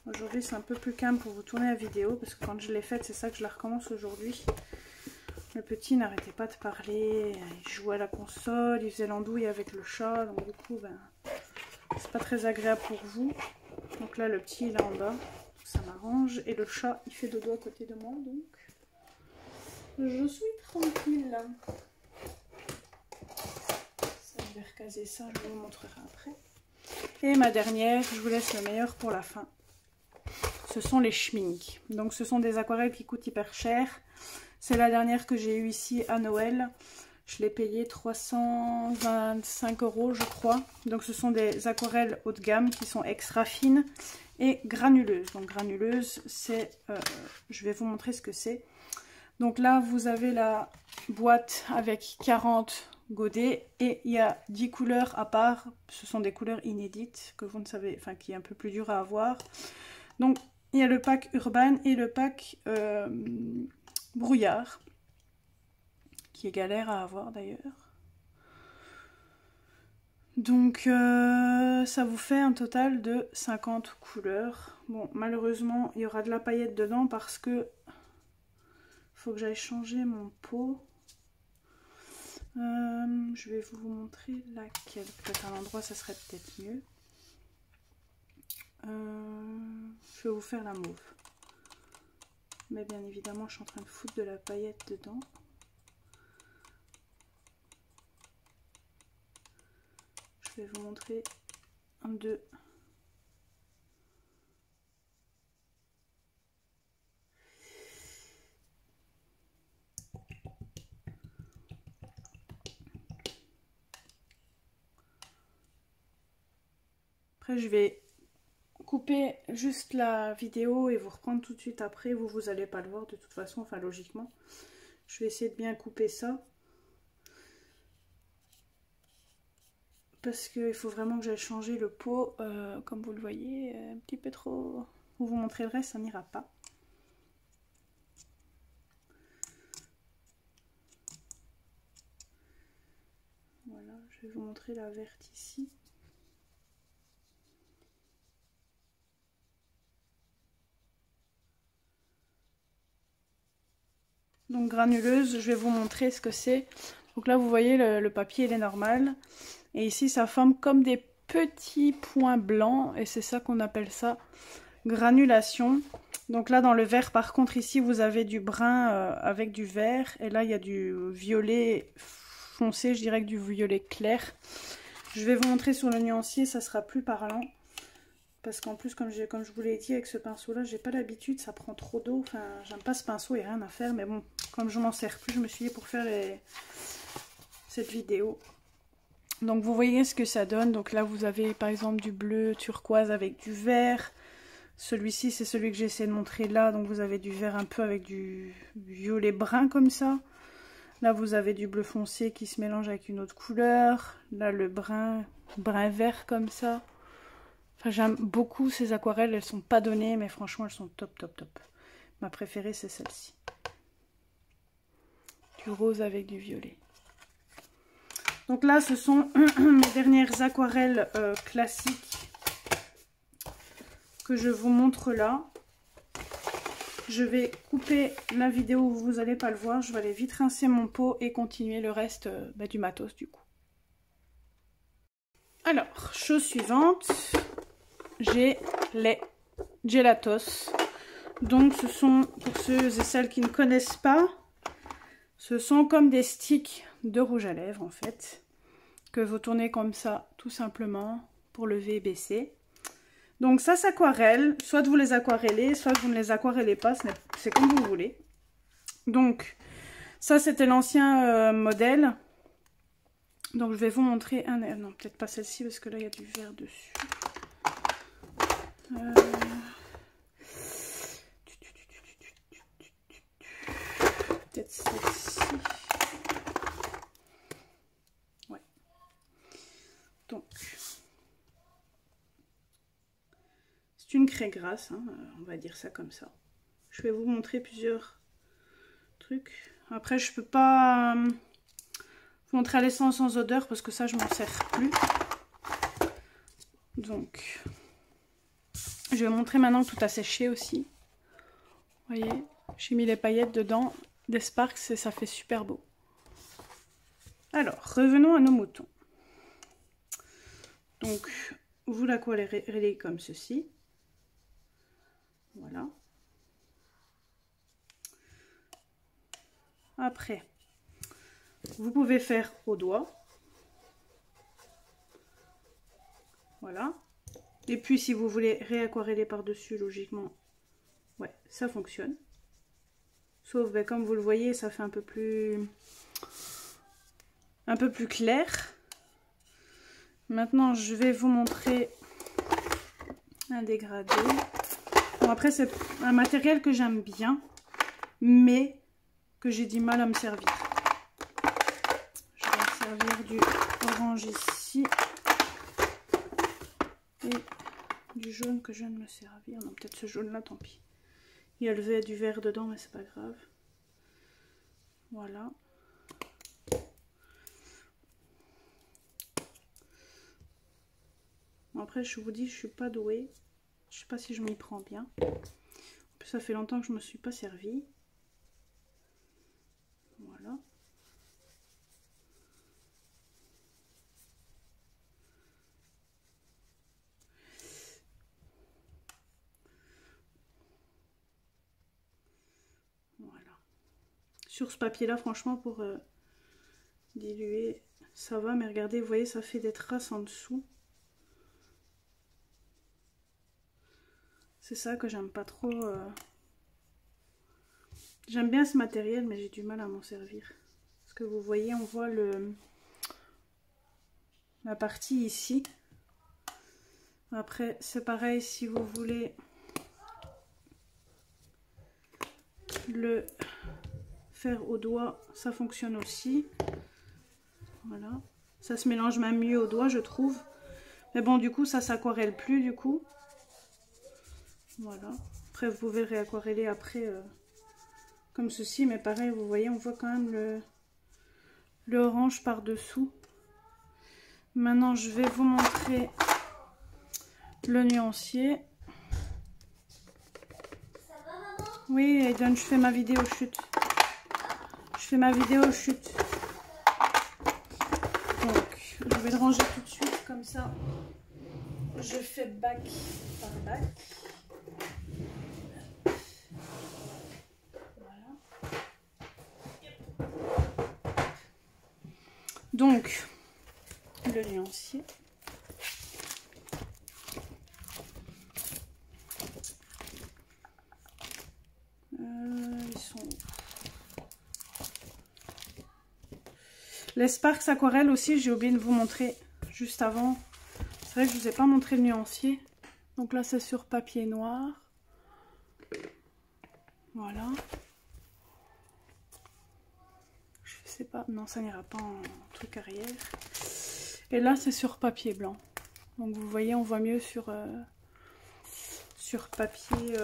Aujourd'hui c'est un peu plus calme pour vous tourner la vidéo parce que quand je l'ai faite c'est ça que je la recommence aujourd'hui. Le petit n'arrêtait pas de parler, il jouait à la console, il faisait l'andouille avec le chat, donc du coup ben, c'est pas très agréable pour vous. Donc là le petit il est en bas, ça m'arrange, et le chat il fait dodo à côté de moi donc je suis tranquille. Ça, je vais recaser ça, je vous montrerai après. Et ma dernière, je vous laisse le meilleur pour la fin. Ce sont les schminks. Donc ce sont des aquarelles qui coûtent hyper cher. C'est la dernière que j'ai eue ici à Noël. Je l'ai payé 325 € je crois. Donc ce sont des aquarelles haut de gamme qui sont extra fines et granuleuses. Donc granuleuses, c'est... je vais vous montrer ce que c'est. Donc là vous avez la boîte avec 40 godets et il y a 10 couleurs à part. Ce sont des couleurs inédites que vous ne savez... Enfin qui est un peu plus dur à avoir. Donc il y a le pack Urban et le pack Brouillard, qui est galère à avoir d'ailleurs. Donc ça vous fait un total de 50 couleurs. Bon, malheureusement, il y aura de la paillette dedans parce que faut que j'aille changer mon pot. Je vais vous montrer laquelle. Peut-être à l'endroit, ça serait peut-être mieux. Je vais vous faire la mauve. Mais bien évidemment, je suis en train de foutre de la paillette dedans. Je vais vous montrer un, deux. Après, je vais couper juste la vidéo et vous reprendre tout de suite après. Vous n'allez pas le voir de toute façon, enfin logiquement. Je vais essayer de bien couper ça. Parce qu'il faut vraiment que j'aille changer le pot. Comme vous le voyez, un petit peu trop... Pour vous montrer le reste, ça n'ira pas. Voilà, je vais vous montrer la verte ici. Donc granuleuse, je vais vous montrer ce que c'est. Donc là vous voyez le papier il est normal. Et ici ça forme comme des petits points blancs. Et c'est ça qu'on appelle ça granulation. Donc là dans le vert par contre ici vous avez du brun avec du vert. Et là il y a du violet foncé, je dirais que du violet clair. Je vais vous montrer sur le nuancier, ça sera plus parlant. Parce qu'en plus, comme je vous l'ai dit, avec ce pinceau-là, j'ai pas l'habitude, ça prend trop d'eau. Enfin, j'aime pas ce pinceau, il n'y a rien à faire. Mais bon, comme je m'en sers plus, je me suis dit pour faire cette vidéo. Donc vous voyez ce que ça donne. Donc là, vous avez par exemple du bleu turquoise avec du vert. Celui-ci, c'est celui que j'ai essayé de montrer là. Donc vous avez du vert un peu avec du violet brun comme ça. Là, vous avez du bleu foncé qui se mélange avec une autre couleur. Là, le brun vert comme ça. Enfin, j'aime beaucoup ces aquarelles, elles sont pas données, mais franchement, elles sont top, top, top. Ma préférée, c'est celle-ci. Du rose avec du violet. Donc là, ce sont mes dernières aquarelles classiques que je vous montre là. Je vais couper la vidéo où vous n'allez pas le voir. Je vais aller vite rincer mon pot et continuer le reste du matos du coup. Alors, chose suivante. J'ai les Gelatos. Donc ce sont, pour ceux et celles qui ne connaissent pas, ce sont comme des sticks de rouge à lèvres en fait, que vous tournez comme ça tout simplement pour lever et baisser. Donc ça s'aquarelle, soit vous les aquarellez, soit vous ne les aquarellez pas, c'est comme vous voulez. Donc ça c'était l'ancien modèle. Donc je vais vous montrer un... Non, peut-être pas celle-ci parce que là il y a du vert dessus. Peut-être celle-ci. Ouais. Donc, c'est une craie grasse, hein, on va dire ça comme ça. Je vais vous montrer plusieurs trucs. Après, je peux pas vous montrer à l'essence sans odeur parce que ça, je m'en sers plus. Donc, je vais montrer maintenant que tout a séché aussi. Vous voyez, j'ai mis les paillettes dedans, des sparks et ça fait super beau. Alors, revenons à nos moutons. Donc, vous l'aquarellez comme ceci. Voilà. Après, vous pouvez faire au doigt. Voilà. Et puis, si vous voulez réaquareller par-dessus, logiquement, ouais, ça fonctionne. Sauf, ben, comme vous le voyez, ça fait un peu plus clair. Maintenant, je vais vous montrer un dégradé. Bon, après, c'est un matériel que j'aime bien, mais que j'ai du mal à me servir. Je vais me servir du orange ici. Et du jaune que je viens de me servir. Non, peut-être ce jaune-là, tant pis. Il y a le du vert dedans, mais c'est pas grave. Voilà. Après, je vous dis, je suis pas douée. Je sais pas si je m'y prends bien. En plus, ça fait longtemps que je me suis pas servie. Voilà. Voilà. Sur ce papier-là, franchement, pour diluer, ça va. Mais regardez, vous voyez, ça fait des traces en dessous. C'est ça que j'aime pas trop. J'aime bien ce matériel, mais j'ai du mal à m'en servir. Parce que vous voyez, on voit la partie ici. Après, c'est pareil, si vous voulez le faire au doigt, ça fonctionne aussi. Voilà. Ça se mélange même mieux au doigt, je trouve. Mais bon, du coup, ça s'aquarelle plus, du coup. Voilà. Après, vous pouvez le réaquareller après, comme ceci. Mais pareil, vous voyez, on voit quand même le orange par-dessous. Maintenant, je vais vous montrer le nuancier. Oui, Aiden, je fais ma vidéo chute. Je fais ma vidéo chute. Donc, je vais le ranger tout de suite, comme ça. Je fais bac par bac. Voilà. Donc, le nuancier. Ils sont... Les Sparks aquarelles aussi, j'ai oublié de vous montrer juste avant. C'est vrai que je ne vous ai pas montré le nuancier. Donc là, c'est sur papier noir. Voilà. Je sais pas, non, ça n'ira pas en truc arrière. Et là, c'est sur papier blanc. Donc vous voyez, on voit mieux sur papier...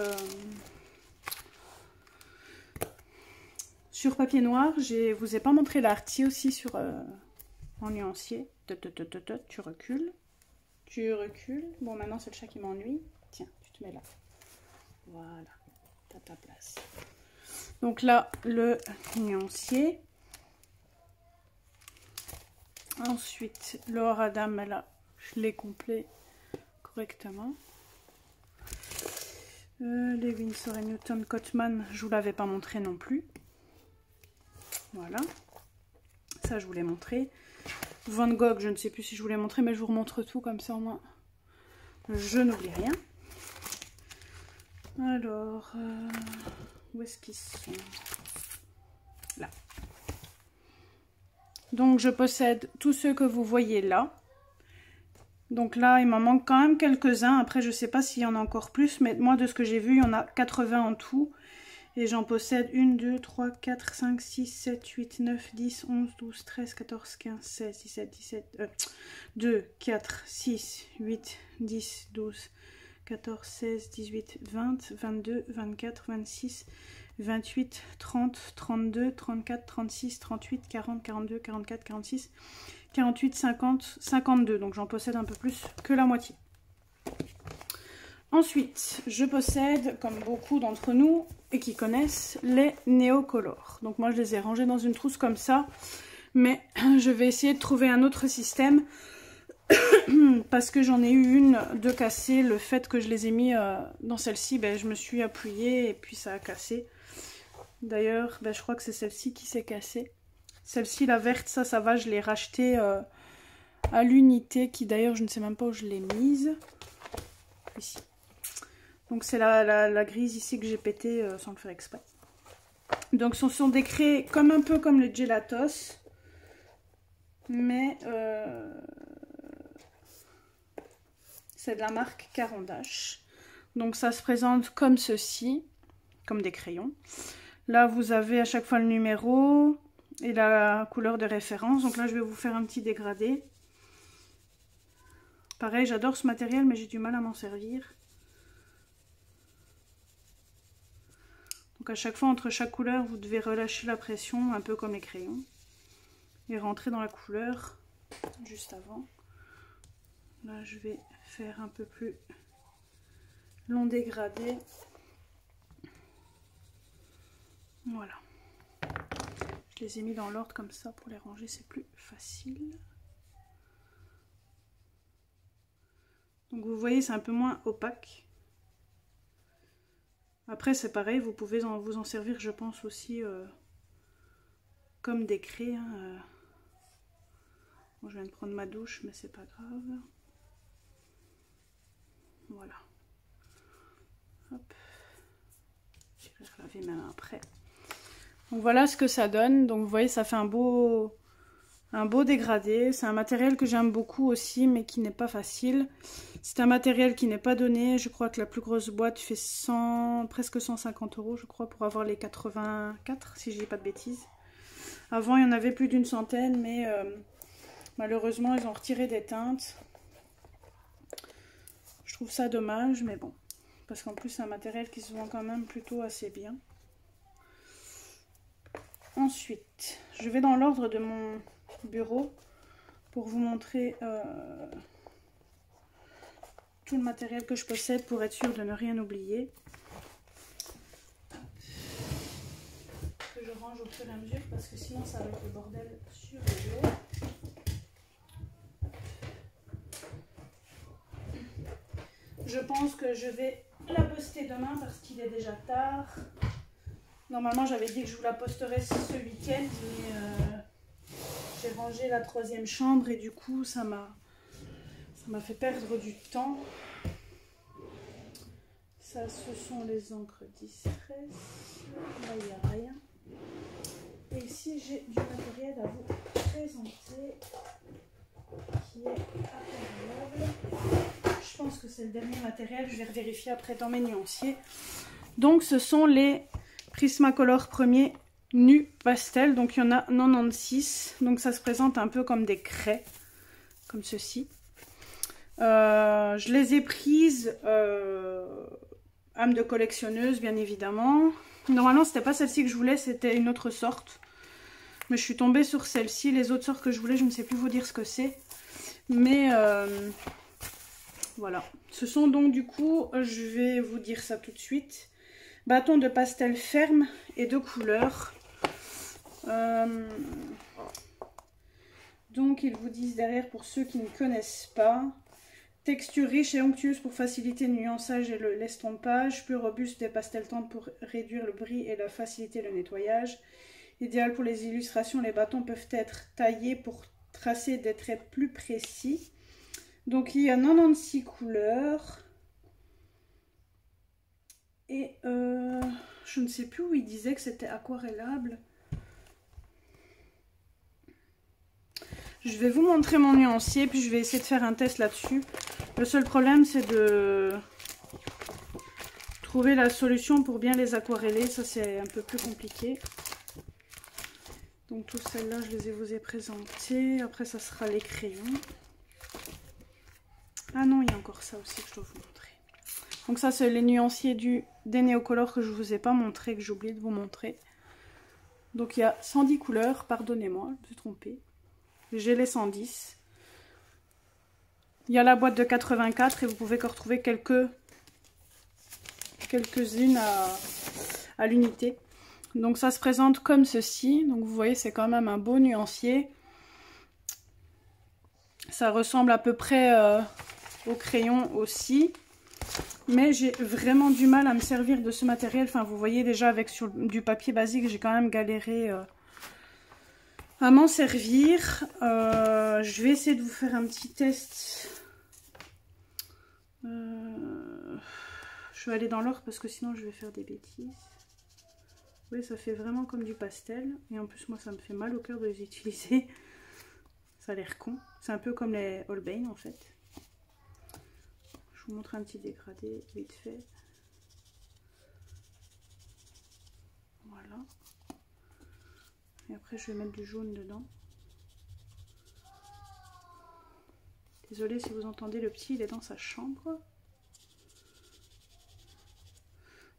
Sur papier noir, je vous ai pas montré l'artie aussi sur en nuancier. Tu recules. Tu recules. Bon, maintenant c'est le chat qui m'ennuie. Tiens, tu te mets là. Voilà, t'as ta place. Donc là, le nuancier. Ensuite, le Horadam, là, je l'ai complet correctement. Les Winsor & Newton Cotman, je vous l'avais pas montré non plus. Voilà. Ça, je vous l'ai montré. Van Gogh, je ne sais plus si je vous l'ai montré, mais je vous remontre tout comme ça au moins. Je n'oublie rien. Alors, où est-ce qu'ils sont? Là. Donc, je possède tous ceux que vous voyez là. Donc là, il m'en manque quand même quelques-uns. Après, je ne sais pas s'il y en a encore plus, mais moi, de ce que j'ai vu, il y en a 80 en tout. Et j'en possède 1, 2, 3, 4, 5, 6, 7, 8, 9, 10, 11, 12, 13, 14, 15, 16, 17, 17, 2, 4, 6, 8, 10, 12, 14, 16, 18, 20, 22, 24, 26, 28, 30, 32, 34, 36, 38, 40, 42, 44, 46, 48, 50, 52. Donc j'en possède un peu plus que la moitié. Ensuite, je possède, comme beaucoup d'entre nous et qui connaissent, les Neocolor. Donc moi, je les ai rangés dans une trousse comme ça. Mais je vais essayer de trouver un autre système. Parce que j'en ai eu une de cassée. Le fait que je les ai mis dans celle-ci, ben, je me suis appuyée et puis ça a cassé. D'ailleurs, ben, je crois que c'est celle-ci qui s'est cassée. Celle-ci, la verte, ça va. Je l'ai rachetée à l'unité. Qui d'ailleurs, je ne sais même pas où je l'ai mise. Ici. Donc c'est la grise ici que j'ai pété sans le faire exprès. Donc ce sont des craies comme un peu comme les Gelatos. Mais c'est de la marque Caran d'Ache. Donc ça se présente comme ceci, comme des crayons. Là vous avez à chaque fois le numéro et la couleur de référence. Donc là je vais vous faire un petit dégradé. Pareil, j'adore ce matériel mais j'ai du mal à m'en servir. Donc à chaque fois, entre chaque couleur, vous devez relâcher la pression, un peu comme les crayons. Et rentrer dans la couleur juste avant. Là, je vais faire un peu plus long dégradé. Voilà. Je les ai mis dans l'ordre comme ça pour les ranger, c'est plus facile. Donc vous voyez, c'est un peu moins opaque. Après c'est pareil, vous pouvez vous en servir je pense aussi comme des craies. Hein, Bon, je viens de prendre ma douche mais c'est pas grave. Voilà. Hop. J'irai laver mes mains après. Donc voilà ce que ça donne. Donc vous voyez ça fait un beau dégradé. C'est un matériel que j'aime beaucoup aussi mais qui n'est pas facile. C'est un matériel qui n'est pas donné. Je crois que la plus grosse boîte fait presque 150 € je crois pour avoir les 84 si je dis pas de bêtises. Avant il y en avait plus d'une centaine mais malheureusement ils ont retiré des teintes. Je trouve ça dommage mais bon. Parce qu'en plus c'est un matériel qui se vend quand même plutôt assez bien. Ensuite je vais dans l'ordre de mon bureau pour vous montrer tout le matériel que je possède pour être sûr de ne rien oublier. Que je range au fur et à mesure parce que sinon ça va être le bordel sur le dos. Je pense que je vais la poster demain parce qu'il est déjà tard. Normalement j'avais dit que je vous la posterais ce week-end mais j'ai rangé la 3e chambre et du coup ça m'a fait perdre du temps. Ça ce sont les encres Distress. Là il n'y a rien. Et ici j'ai du matériel à vous présenter qui est incroyable. Je pense que c'est le dernier matériel, je vais vérifier après dans mes nuanciers. Donc ce sont les Prismacolor premier nu pastel, donc il y en a 96, donc ça se présente un peu comme des craies, comme ceci. Je les ai prises âme de collectionneuse bien évidemment. Normalement c'était pas celle-ci que je voulais, c'était une autre sorte. Mais je suis tombée sur celle-ci, les autres sortes que je voulais je ne sais plus vous dire ce que c'est. Mais voilà, ce sont donc du coup, je vais vous dire ça tout de suite, bâtons de pastel ferme et de couleur. Donc ils vous disent derrière pour ceux qui ne connaissent pas, Texture riche et onctueuse pour faciliter le nuançage et l'estompage. Plus robuste des pastels tendres pour réduire le bris et faciliter le nettoyage. Idéal pour les illustrations, les bâtons peuvent être taillés pour tracer des traits plus précis. Donc il y a 96 couleurs. Et je ne sais plus où il disait que c'était aquarellable. Je vais vous montrer mon nuancier, puis je vais essayer de faire un test là-dessus. Le seul problème, c'est de trouver la solution pour bien les aquareller. Ça, c'est un peu plus compliqué. Donc, toutes celles-là, je vous ai présentées. Après, ça sera les crayons. Ah non, il y a encore ça aussi que je dois vous montrer. Donc ça, c'est les nuanciers des Neocolor que je ne vous ai pas montré, que j'ai oublié de vous montrer. Donc, il y a 110 couleurs. Pardonnez-moi, je me suis trompée. J'ai les 110. Il y a la boîte de 84 et vous pouvez que retrouver quelques-unes à l'unité. Donc ça se présente comme ceci. Donc vous voyez, c'est quand même un beau nuancier. Ça ressemble à peu près au crayon aussi. Mais j'ai vraiment du mal à me servir de ce matériel. Enfin, vous voyez déjà avec sur du papier basique, j'ai quand même galéré à m'en servir. Je vais essayer de vous faire un petit test. Je vais aller dans l'or parce que sinon je vais faire des bêtises. Oui, ça fait vraiment comme du pastel. Et en plus, moi, ça me fait mal au cœur de les utiliser. Ça a l'air con. C'est un peu comme les Holbein en fait. Je vous montre un petit dégradé vite fait. Voilà. Et après, je vais mettre du jaune dedans. Désolée si vous entendez le petit, il est dans sa chambre.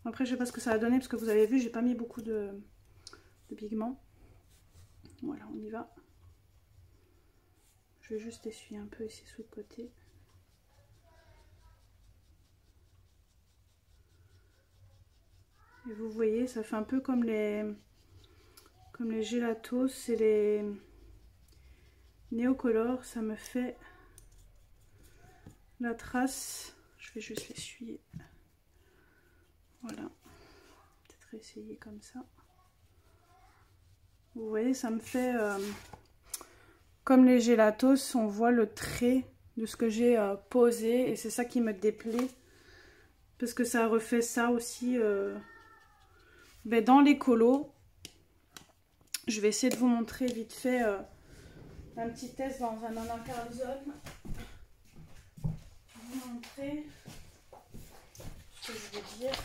Après, je sais pas ce que ça va donner parce que vous avez vu, j'ai pas mis beaucoup de pigments. Voilà, on y va. Je vais juste essuyer un peu ici sous le côté. Et vous voyez, ça fait un peu comme les Gelatos et les Neocolor. Ça me fait la trace. Je vais juste l'essuyer. Voilà. Peut-être essayer comme ça. Vous voyez, ça me fait comme les Gelatos. On voit le trait de ce que j'ai posé. Et c'est ça qui me déplaît. Parce que ça refait ça aussi dans les colos. Je vais essayer de vous montrer vite fait un petit test dans un Anna Zone. Vous montrer ce que je veux dire.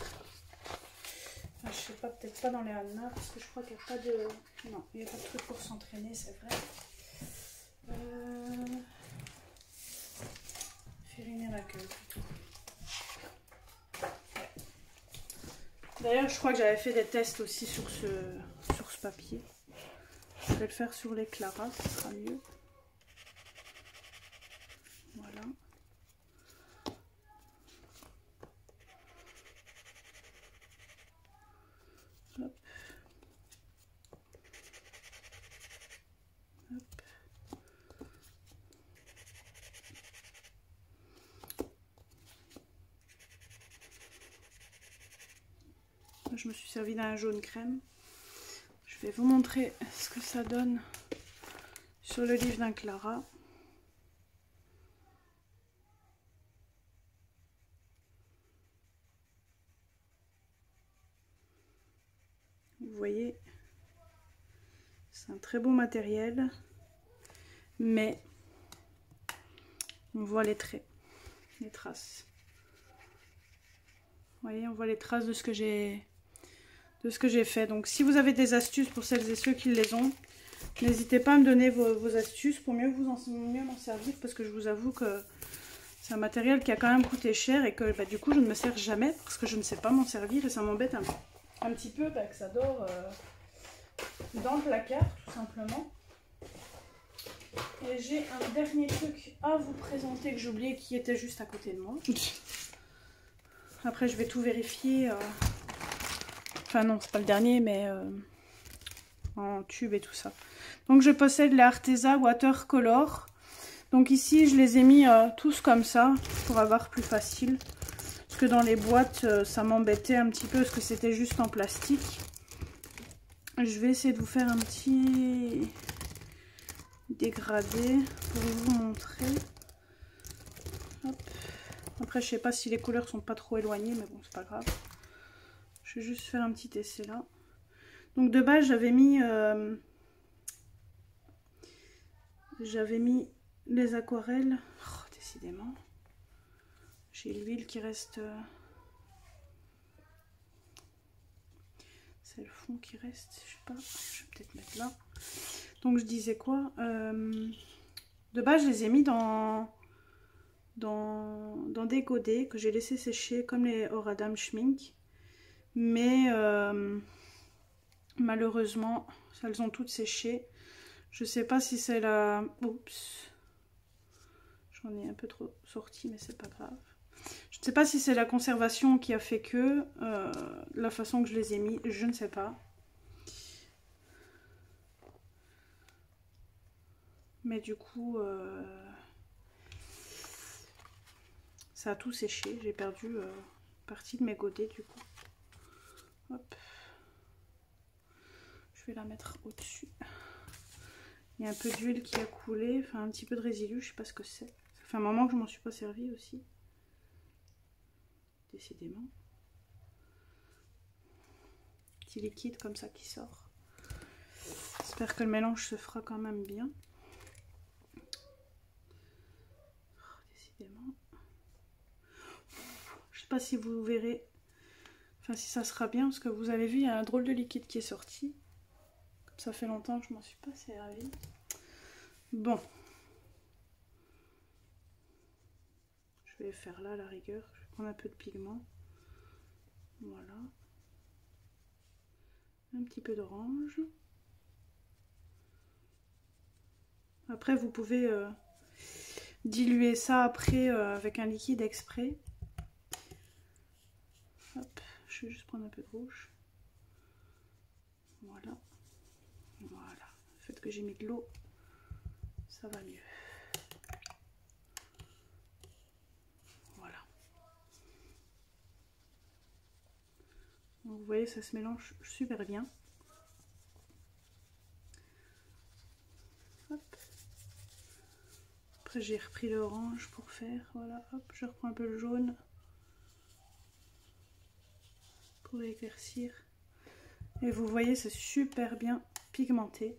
Enfin, je sais pas, peut-être pas dans les Anna parce que je crois qu'il n'y a pas de... Non, il n'y a pas de truc pour s'entraîner, c'est vrai. Fériner la queue plutôt. Ouais. D'ailleurs, je crois que j'avais fait des tests aussi sur ce papier. Je vais le faire sur les Clara, ce sera mieux. Voilà. Hop. Hop. Je me suis servi d'un jaune crème. Je vais vous montrer ce que ça donne sur le livre d'un Clara. Vous voyez, c'est un très beau matériel, mais on voit les traits, les traces. Vous voyez, on voit les traces de ce que j'ai fait. Donc si vous avez des astuces pour celles et ceux qui les ont, n'hésitez pas à me donner vos astuces pour mieux m'en servir, parce que je vous avoue que c'est un matériel qui a quand même coûté cher et que du coup je ne me sers jamais parce que je ne sais pas m'en servir et ça m'embête un petit peu que ça dort dans le placard tout simplement. Et j'ai un dernier truc à vous présenter que j'ai oublié, qui était juste à côté de moi. Après je vais tout vérifier. Enfin non, c'est pas le dernier, mais en tube et tout ça. Donc je possède les Arteza Watercolor. Donc ici, je les ai mis tous comme ça pour avoir plus facile. Parce que dans les boîtes, ça m'embêtait un petit peu parce que c'était juste en plastique. Je vais essayer de vous faire un petit dégradé pour vous montrer. Hop. Après, je sais pas si les couleurs sont pas trop éloignées, mais bon, c'est pas grave. Je vais juste faire un petit essai là. Donc de base, j'avais mis les aquarelles. Oh, décidément, j'ai l'huile qui reste. C'est le fond qui reste. Je sais pas. Je vais peut-être mettre là. Donc je disais quoi, de base, je les ai mis dans des godets que j'ai laissé sécher comme les Horadam Schmink. Mais malheureusement, elles ont toutes séché. Je sais pas si c'est la... Oups. J'en ai un peu trop sorti, mais c'est pas grave. Je ne sais pas si c'est la conservation qui a fait que la façon que je les ai mis, je ne sais pas. Mais du coup, ça a tout séché. J'ai perdu une partie de mes godets du coup. Hop. Je vais la mettre au-dessus. Il y a un peu d'huile qui a coulé, enfin un petit peu de résidu, je sais pas ce que c'est. Ça fait un moment que je m'en suis pas servi aussi. Décidément. Petit liquide comme ça qui sort. J'espère que le mélange se fera quand même bien. Décidément. Je sais pas si vous verrez, enfin si ça sera bien, parce que vous avez vu, il y a un drôle de liquide qui est sorti. Comme ça fait longtemps que je m'en suis pas servi. Bon. Je vais faire là à la rigueur. Je vais prendre un peu de pigment. Voilà. Un petit peu d'orange. Après, vous pouvez diluer ça après avec un liquide exprès. Hop, je vais juste prendre un peu de rouge. Voilà. Voilà. Le fait que j'ai mis de l'eau, ça va mieux. Voilà. Donc, vous voyez, ça se mélange super bien. Hop. Après, j'ai repris l'orange pour faire. Voilà, hop, je reprends un peu le jaune pour éclaircir. Et vous voyez, c'est super bien pigmenté.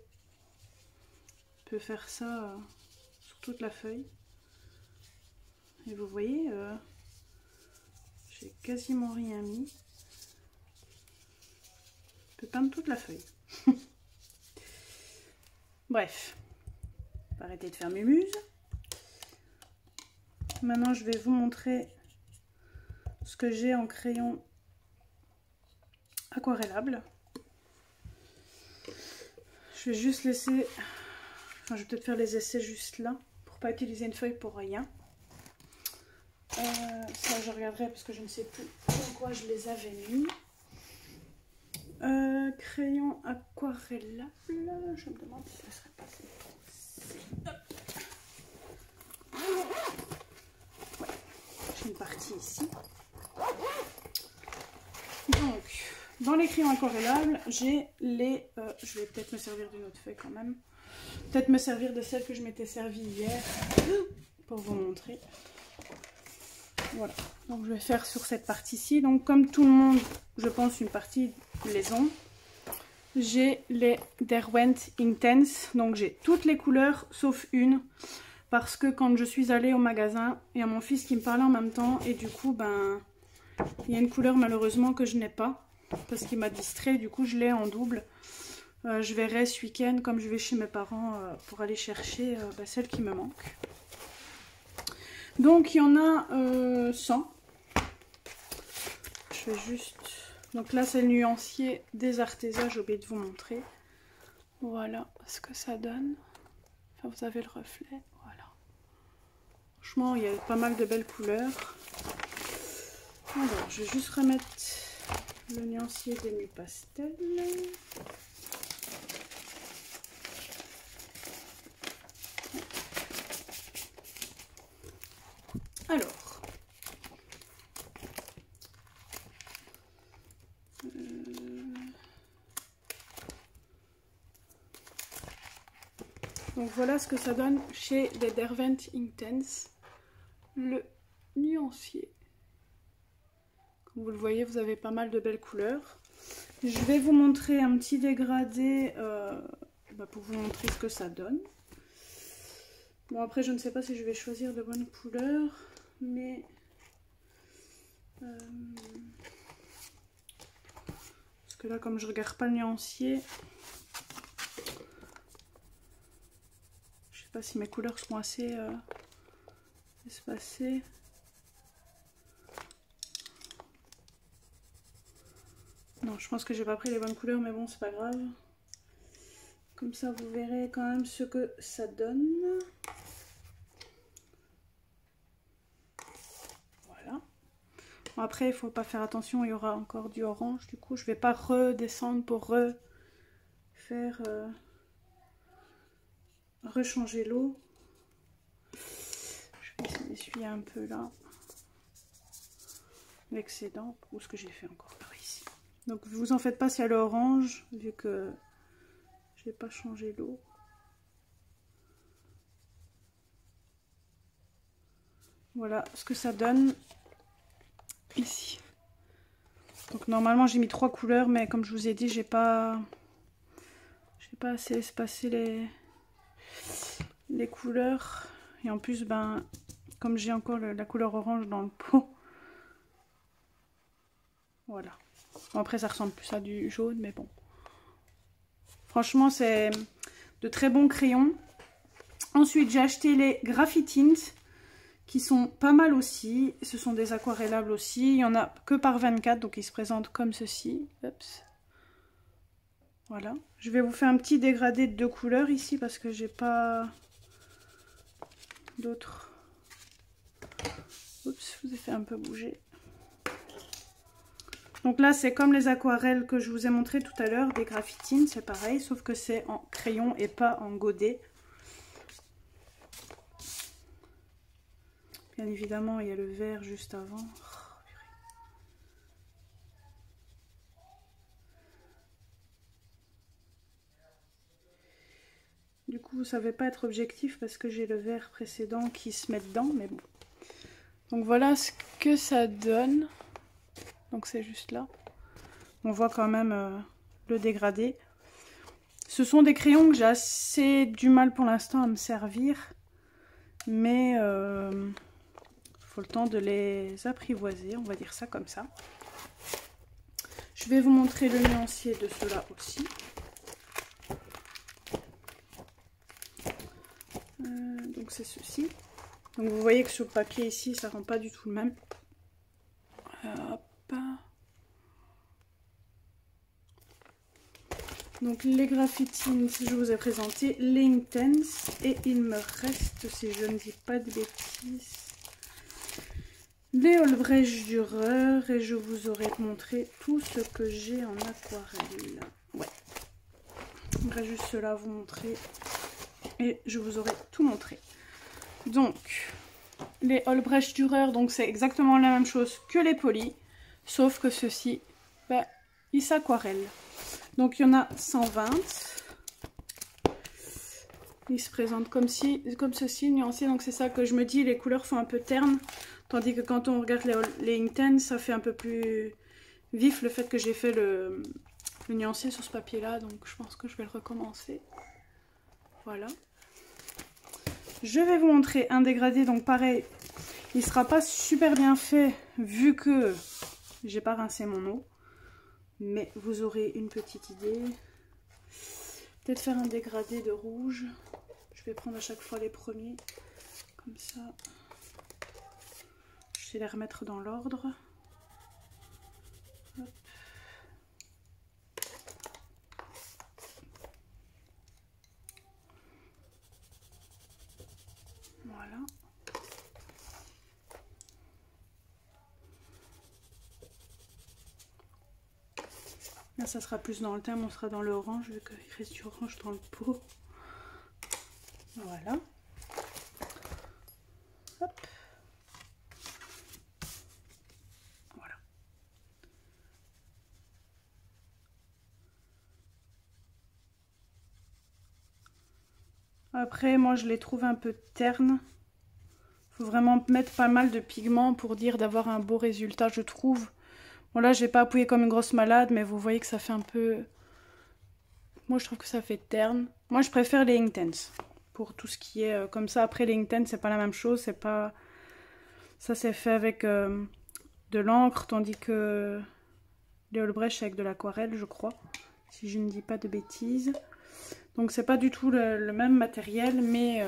On peut faire ça sur toute la feuille. Et vous voyez, j'ai quasiment rien mis. On peut peindre toute la feuille. Bref, on va arrêter de faire mes muses. Maintenant, je vais vous montrer ce que j'ai en crayon aquarellable. Je vais juste laisser... Enfin, je vais peut-être faire les essais juste là, pour pas utiliser une feuille pour rien. Ça, je regarderai parce que je ne sais plus pourquoi je les avais mis. Crayon aquarellable. Je me demande si ça serait passé. Ouais, j'ai une partie ici. Donc, dans les crayons aquarellables, j'ai les... je vais peut-être me servir d'une autre feuille quand même. Peut-être me servir de celle que je m'étais servie hier pour vous montrer. Voilà, donc je vais faire sur cette partie-ci. Donc comme tout le monde, je pense une partie les ont. J'ai les Derwent Intense, donc j'ai toutes les couleurs sauf une. Parce que quand je suis allée au magasin, il y a mon fils qui me parlait en même temps. Et du coup, ben, il y a une couleur malheureusement que je n'ai pas. Parce qu'il m'a distrait, du coup je l'ai en double. Je verrai ce week-end, comme je vais chez mes parents, pour aller chercher celle qui me manque. Donc il y en a 100. Je vais juste... Donc là c'est le nuancier des Arteza, j'ai oublié de vous montrer. Voilà ce que ça donne. Enfin vous avez le reflet, voilà. Franchement il y a pas mal de belles couleurs. Alors je vais juste remettre le nuancier des nuits pastel. Alors, donc voilà ce que ça donne chez les Derwent Inktense, le nuancier. Comme vous le voyez, vous avez pas mal de belles couleurs. Je vais vous montrer un petit dégradé pour vous montrer ce que ça donne. Bon, après je ne sais pas si je vais choisir de bonnes couleurs, mais parce que là, comme je regarde pas le nuancier, je sais pas si mes couleurs seront assez espacées. Non, je pense que j'ai pas pris les bonnes couleurs, mais bon, c'est pas grave. Comme ça, vous verrez quand même ce que ça donne. Voilà. Bon, après, il faut pas faire attention, il y aura encore du orange. Du coup, je vais pas redescendre pour refaire rechanger l'eau. Je vais essayer d'essuyer un peu là l'excédent, ou ce que j'ai fait encore par ici. Donc vous en faites pas s'il y a l'orange, vu que je n'ai pas changé l'eau. Voilà ce que ça donne ici. Donc normalement j'ai mis 3 couleurs, mais comme je vous ai dit, j'ai pas assez espacé les couleurs. Et en plus, ben, comme j'ai encore la couleur orange dans le pot, voilà. Bon, après ça ressemble plus à du jaune, mais bon. Franchement, c'est de très bons crayons. Ensuite, j'ai acheté les Graphitint, qui sont pas mal aussi. Ce sont des aquarellables aussi. Il n'y en a que par 24, donc ils se présentent comme ceci. Oups. Voilà. Je vais vous faire un petit dégradé de 2 couleurs ici, parce que j'ai pas d'autres. Oups, je vous ai fait un peu bouger. Donc là, c'est comme les aquarelles que je vous ai montré tout à l'heure, des Graphitint, c'est pareil, sauf que c'est en crayon et pas en godet. Bien évidemment, il y a le vert juste avant. Du coup, ça ne va pas être objectif parce que j'ai le vert précédent qui se met dedans, mais bon. Donc voilà ce que ça donne. Donc c'est juste là. On voit quand même le dégradé. Ce sont des crayons que j'ai assez du mal pour l'instant à me servir. Mais faut le temps de les apprivoiser, on va dire ça comme ça. Je vais vous montrer le nuancier de ceux-là aussi. Donc c'est ceci. Donc vous voyez que sur le papier ici, ça rend pas du tout le même. Hop. Donc les Graphitint, je vous ai présenté les Inktense. Et il me reste, si je ne dis pas de bêtises, les Albrecht Dürer. Et je vous aurai montré tout ce que j'ai en aquarelle. Ouais. Il me reste juste cela à vous montrer. Et je vous aurai tout montré. Donc, les Albrecht Dürer, donc c'est exactement la même chose que les polis. Sauf que ceux-ci, bah, ils s'aquarellent. Donc il y en a 120. Ils se présentent comme ceci, nuancés. Donc c'est ça que je me dis, les couleurs font un peu terne. Tandis que quand on regarde les Inktense, ça fait un peu plus vif le fait que j'ai fait le nuancé sur ce papier là. Donc je pense que je vais le recommencer. Voilà. Je vais vous montrer un dégradé. Donc pareil, il ne sera pas super bien fait vu que j'ai pas rincé mon eau. Mais vous aurez une petite idée. Peut-être faire un dégradé de rouge. Je vais prendre à chaque fois les premiers. Comme ça. Je vais les remettre dans l'ordre. Voilà. Là, ça sera plus dans le thème, on sera dans l'orange, vu qu'il reste du orange dans le pot. Voilà. Hop. Après, moi, je les trouve un peu ternes. Faut vraiment mettre pas mal de pigments pour dire d'avoir un beau résultat, je trouve. Bon, là, j'ai pas appuyé comme une grosse malade, mais vous voyez que ça fait un peu... Moi, je trouve que ça fait terne. Moi, je préfère les Inktense. Pour tout ce qui est comme ça. Après, les Inktense, c'est pas la même chose. C'est pas... Ça, c'est fait avec de l'encre, tandis que les Olbrecht, c'est avec de l'aquarelle, je crois. Si je ne dis pas de bêtises. Donc, c'est pas du tout le même matériel, mais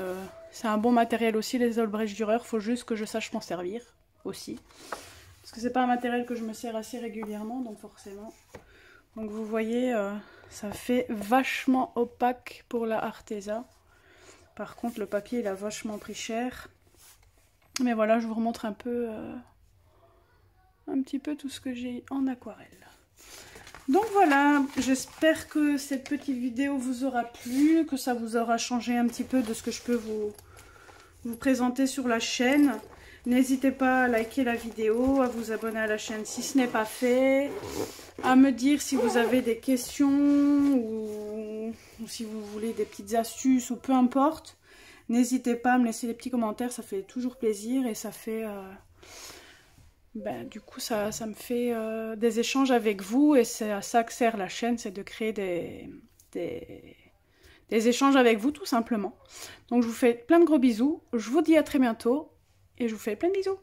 c'est un bon matériel aussi, les Olbrecht Dürer. Faut juste que je sache m'en servir aussi. Parce que c'est pas un matériel que je me sers assez régulièrement, donc forcément. Donc, vous voyez... ça fait vachement opaque pour la Arteza. Par contre, le papier, il a vachement pris cher. Mais voilà, je vous remontre un peu, un petit peu tout ce que j'ai en aquarelle. Donc voilà, j'espère que cette petite vidéo vous aura plu, que ça vous aura changé un petit peu de ce que je peux vous présenter sur la chaîne. N'hésitez pas à liker la vidéo, à vous abonner à la chaîne si ce n'est pas fait, à me dire si vous avez des questions ou si vous voulez des petites astuces ou peu importe. N'hésitez pas à me laisser des petits commentaires, ça fait toujours plaisir et ça fait... du coup, ça me fait des échanges avec vous et c'est à ça que sert la chaîne, c'est de créer des échanges avec vous tout simplement. Donc je vous fais plein de gros bisous, je vous dis à très bientôt. Et je vous fais plein de bisous.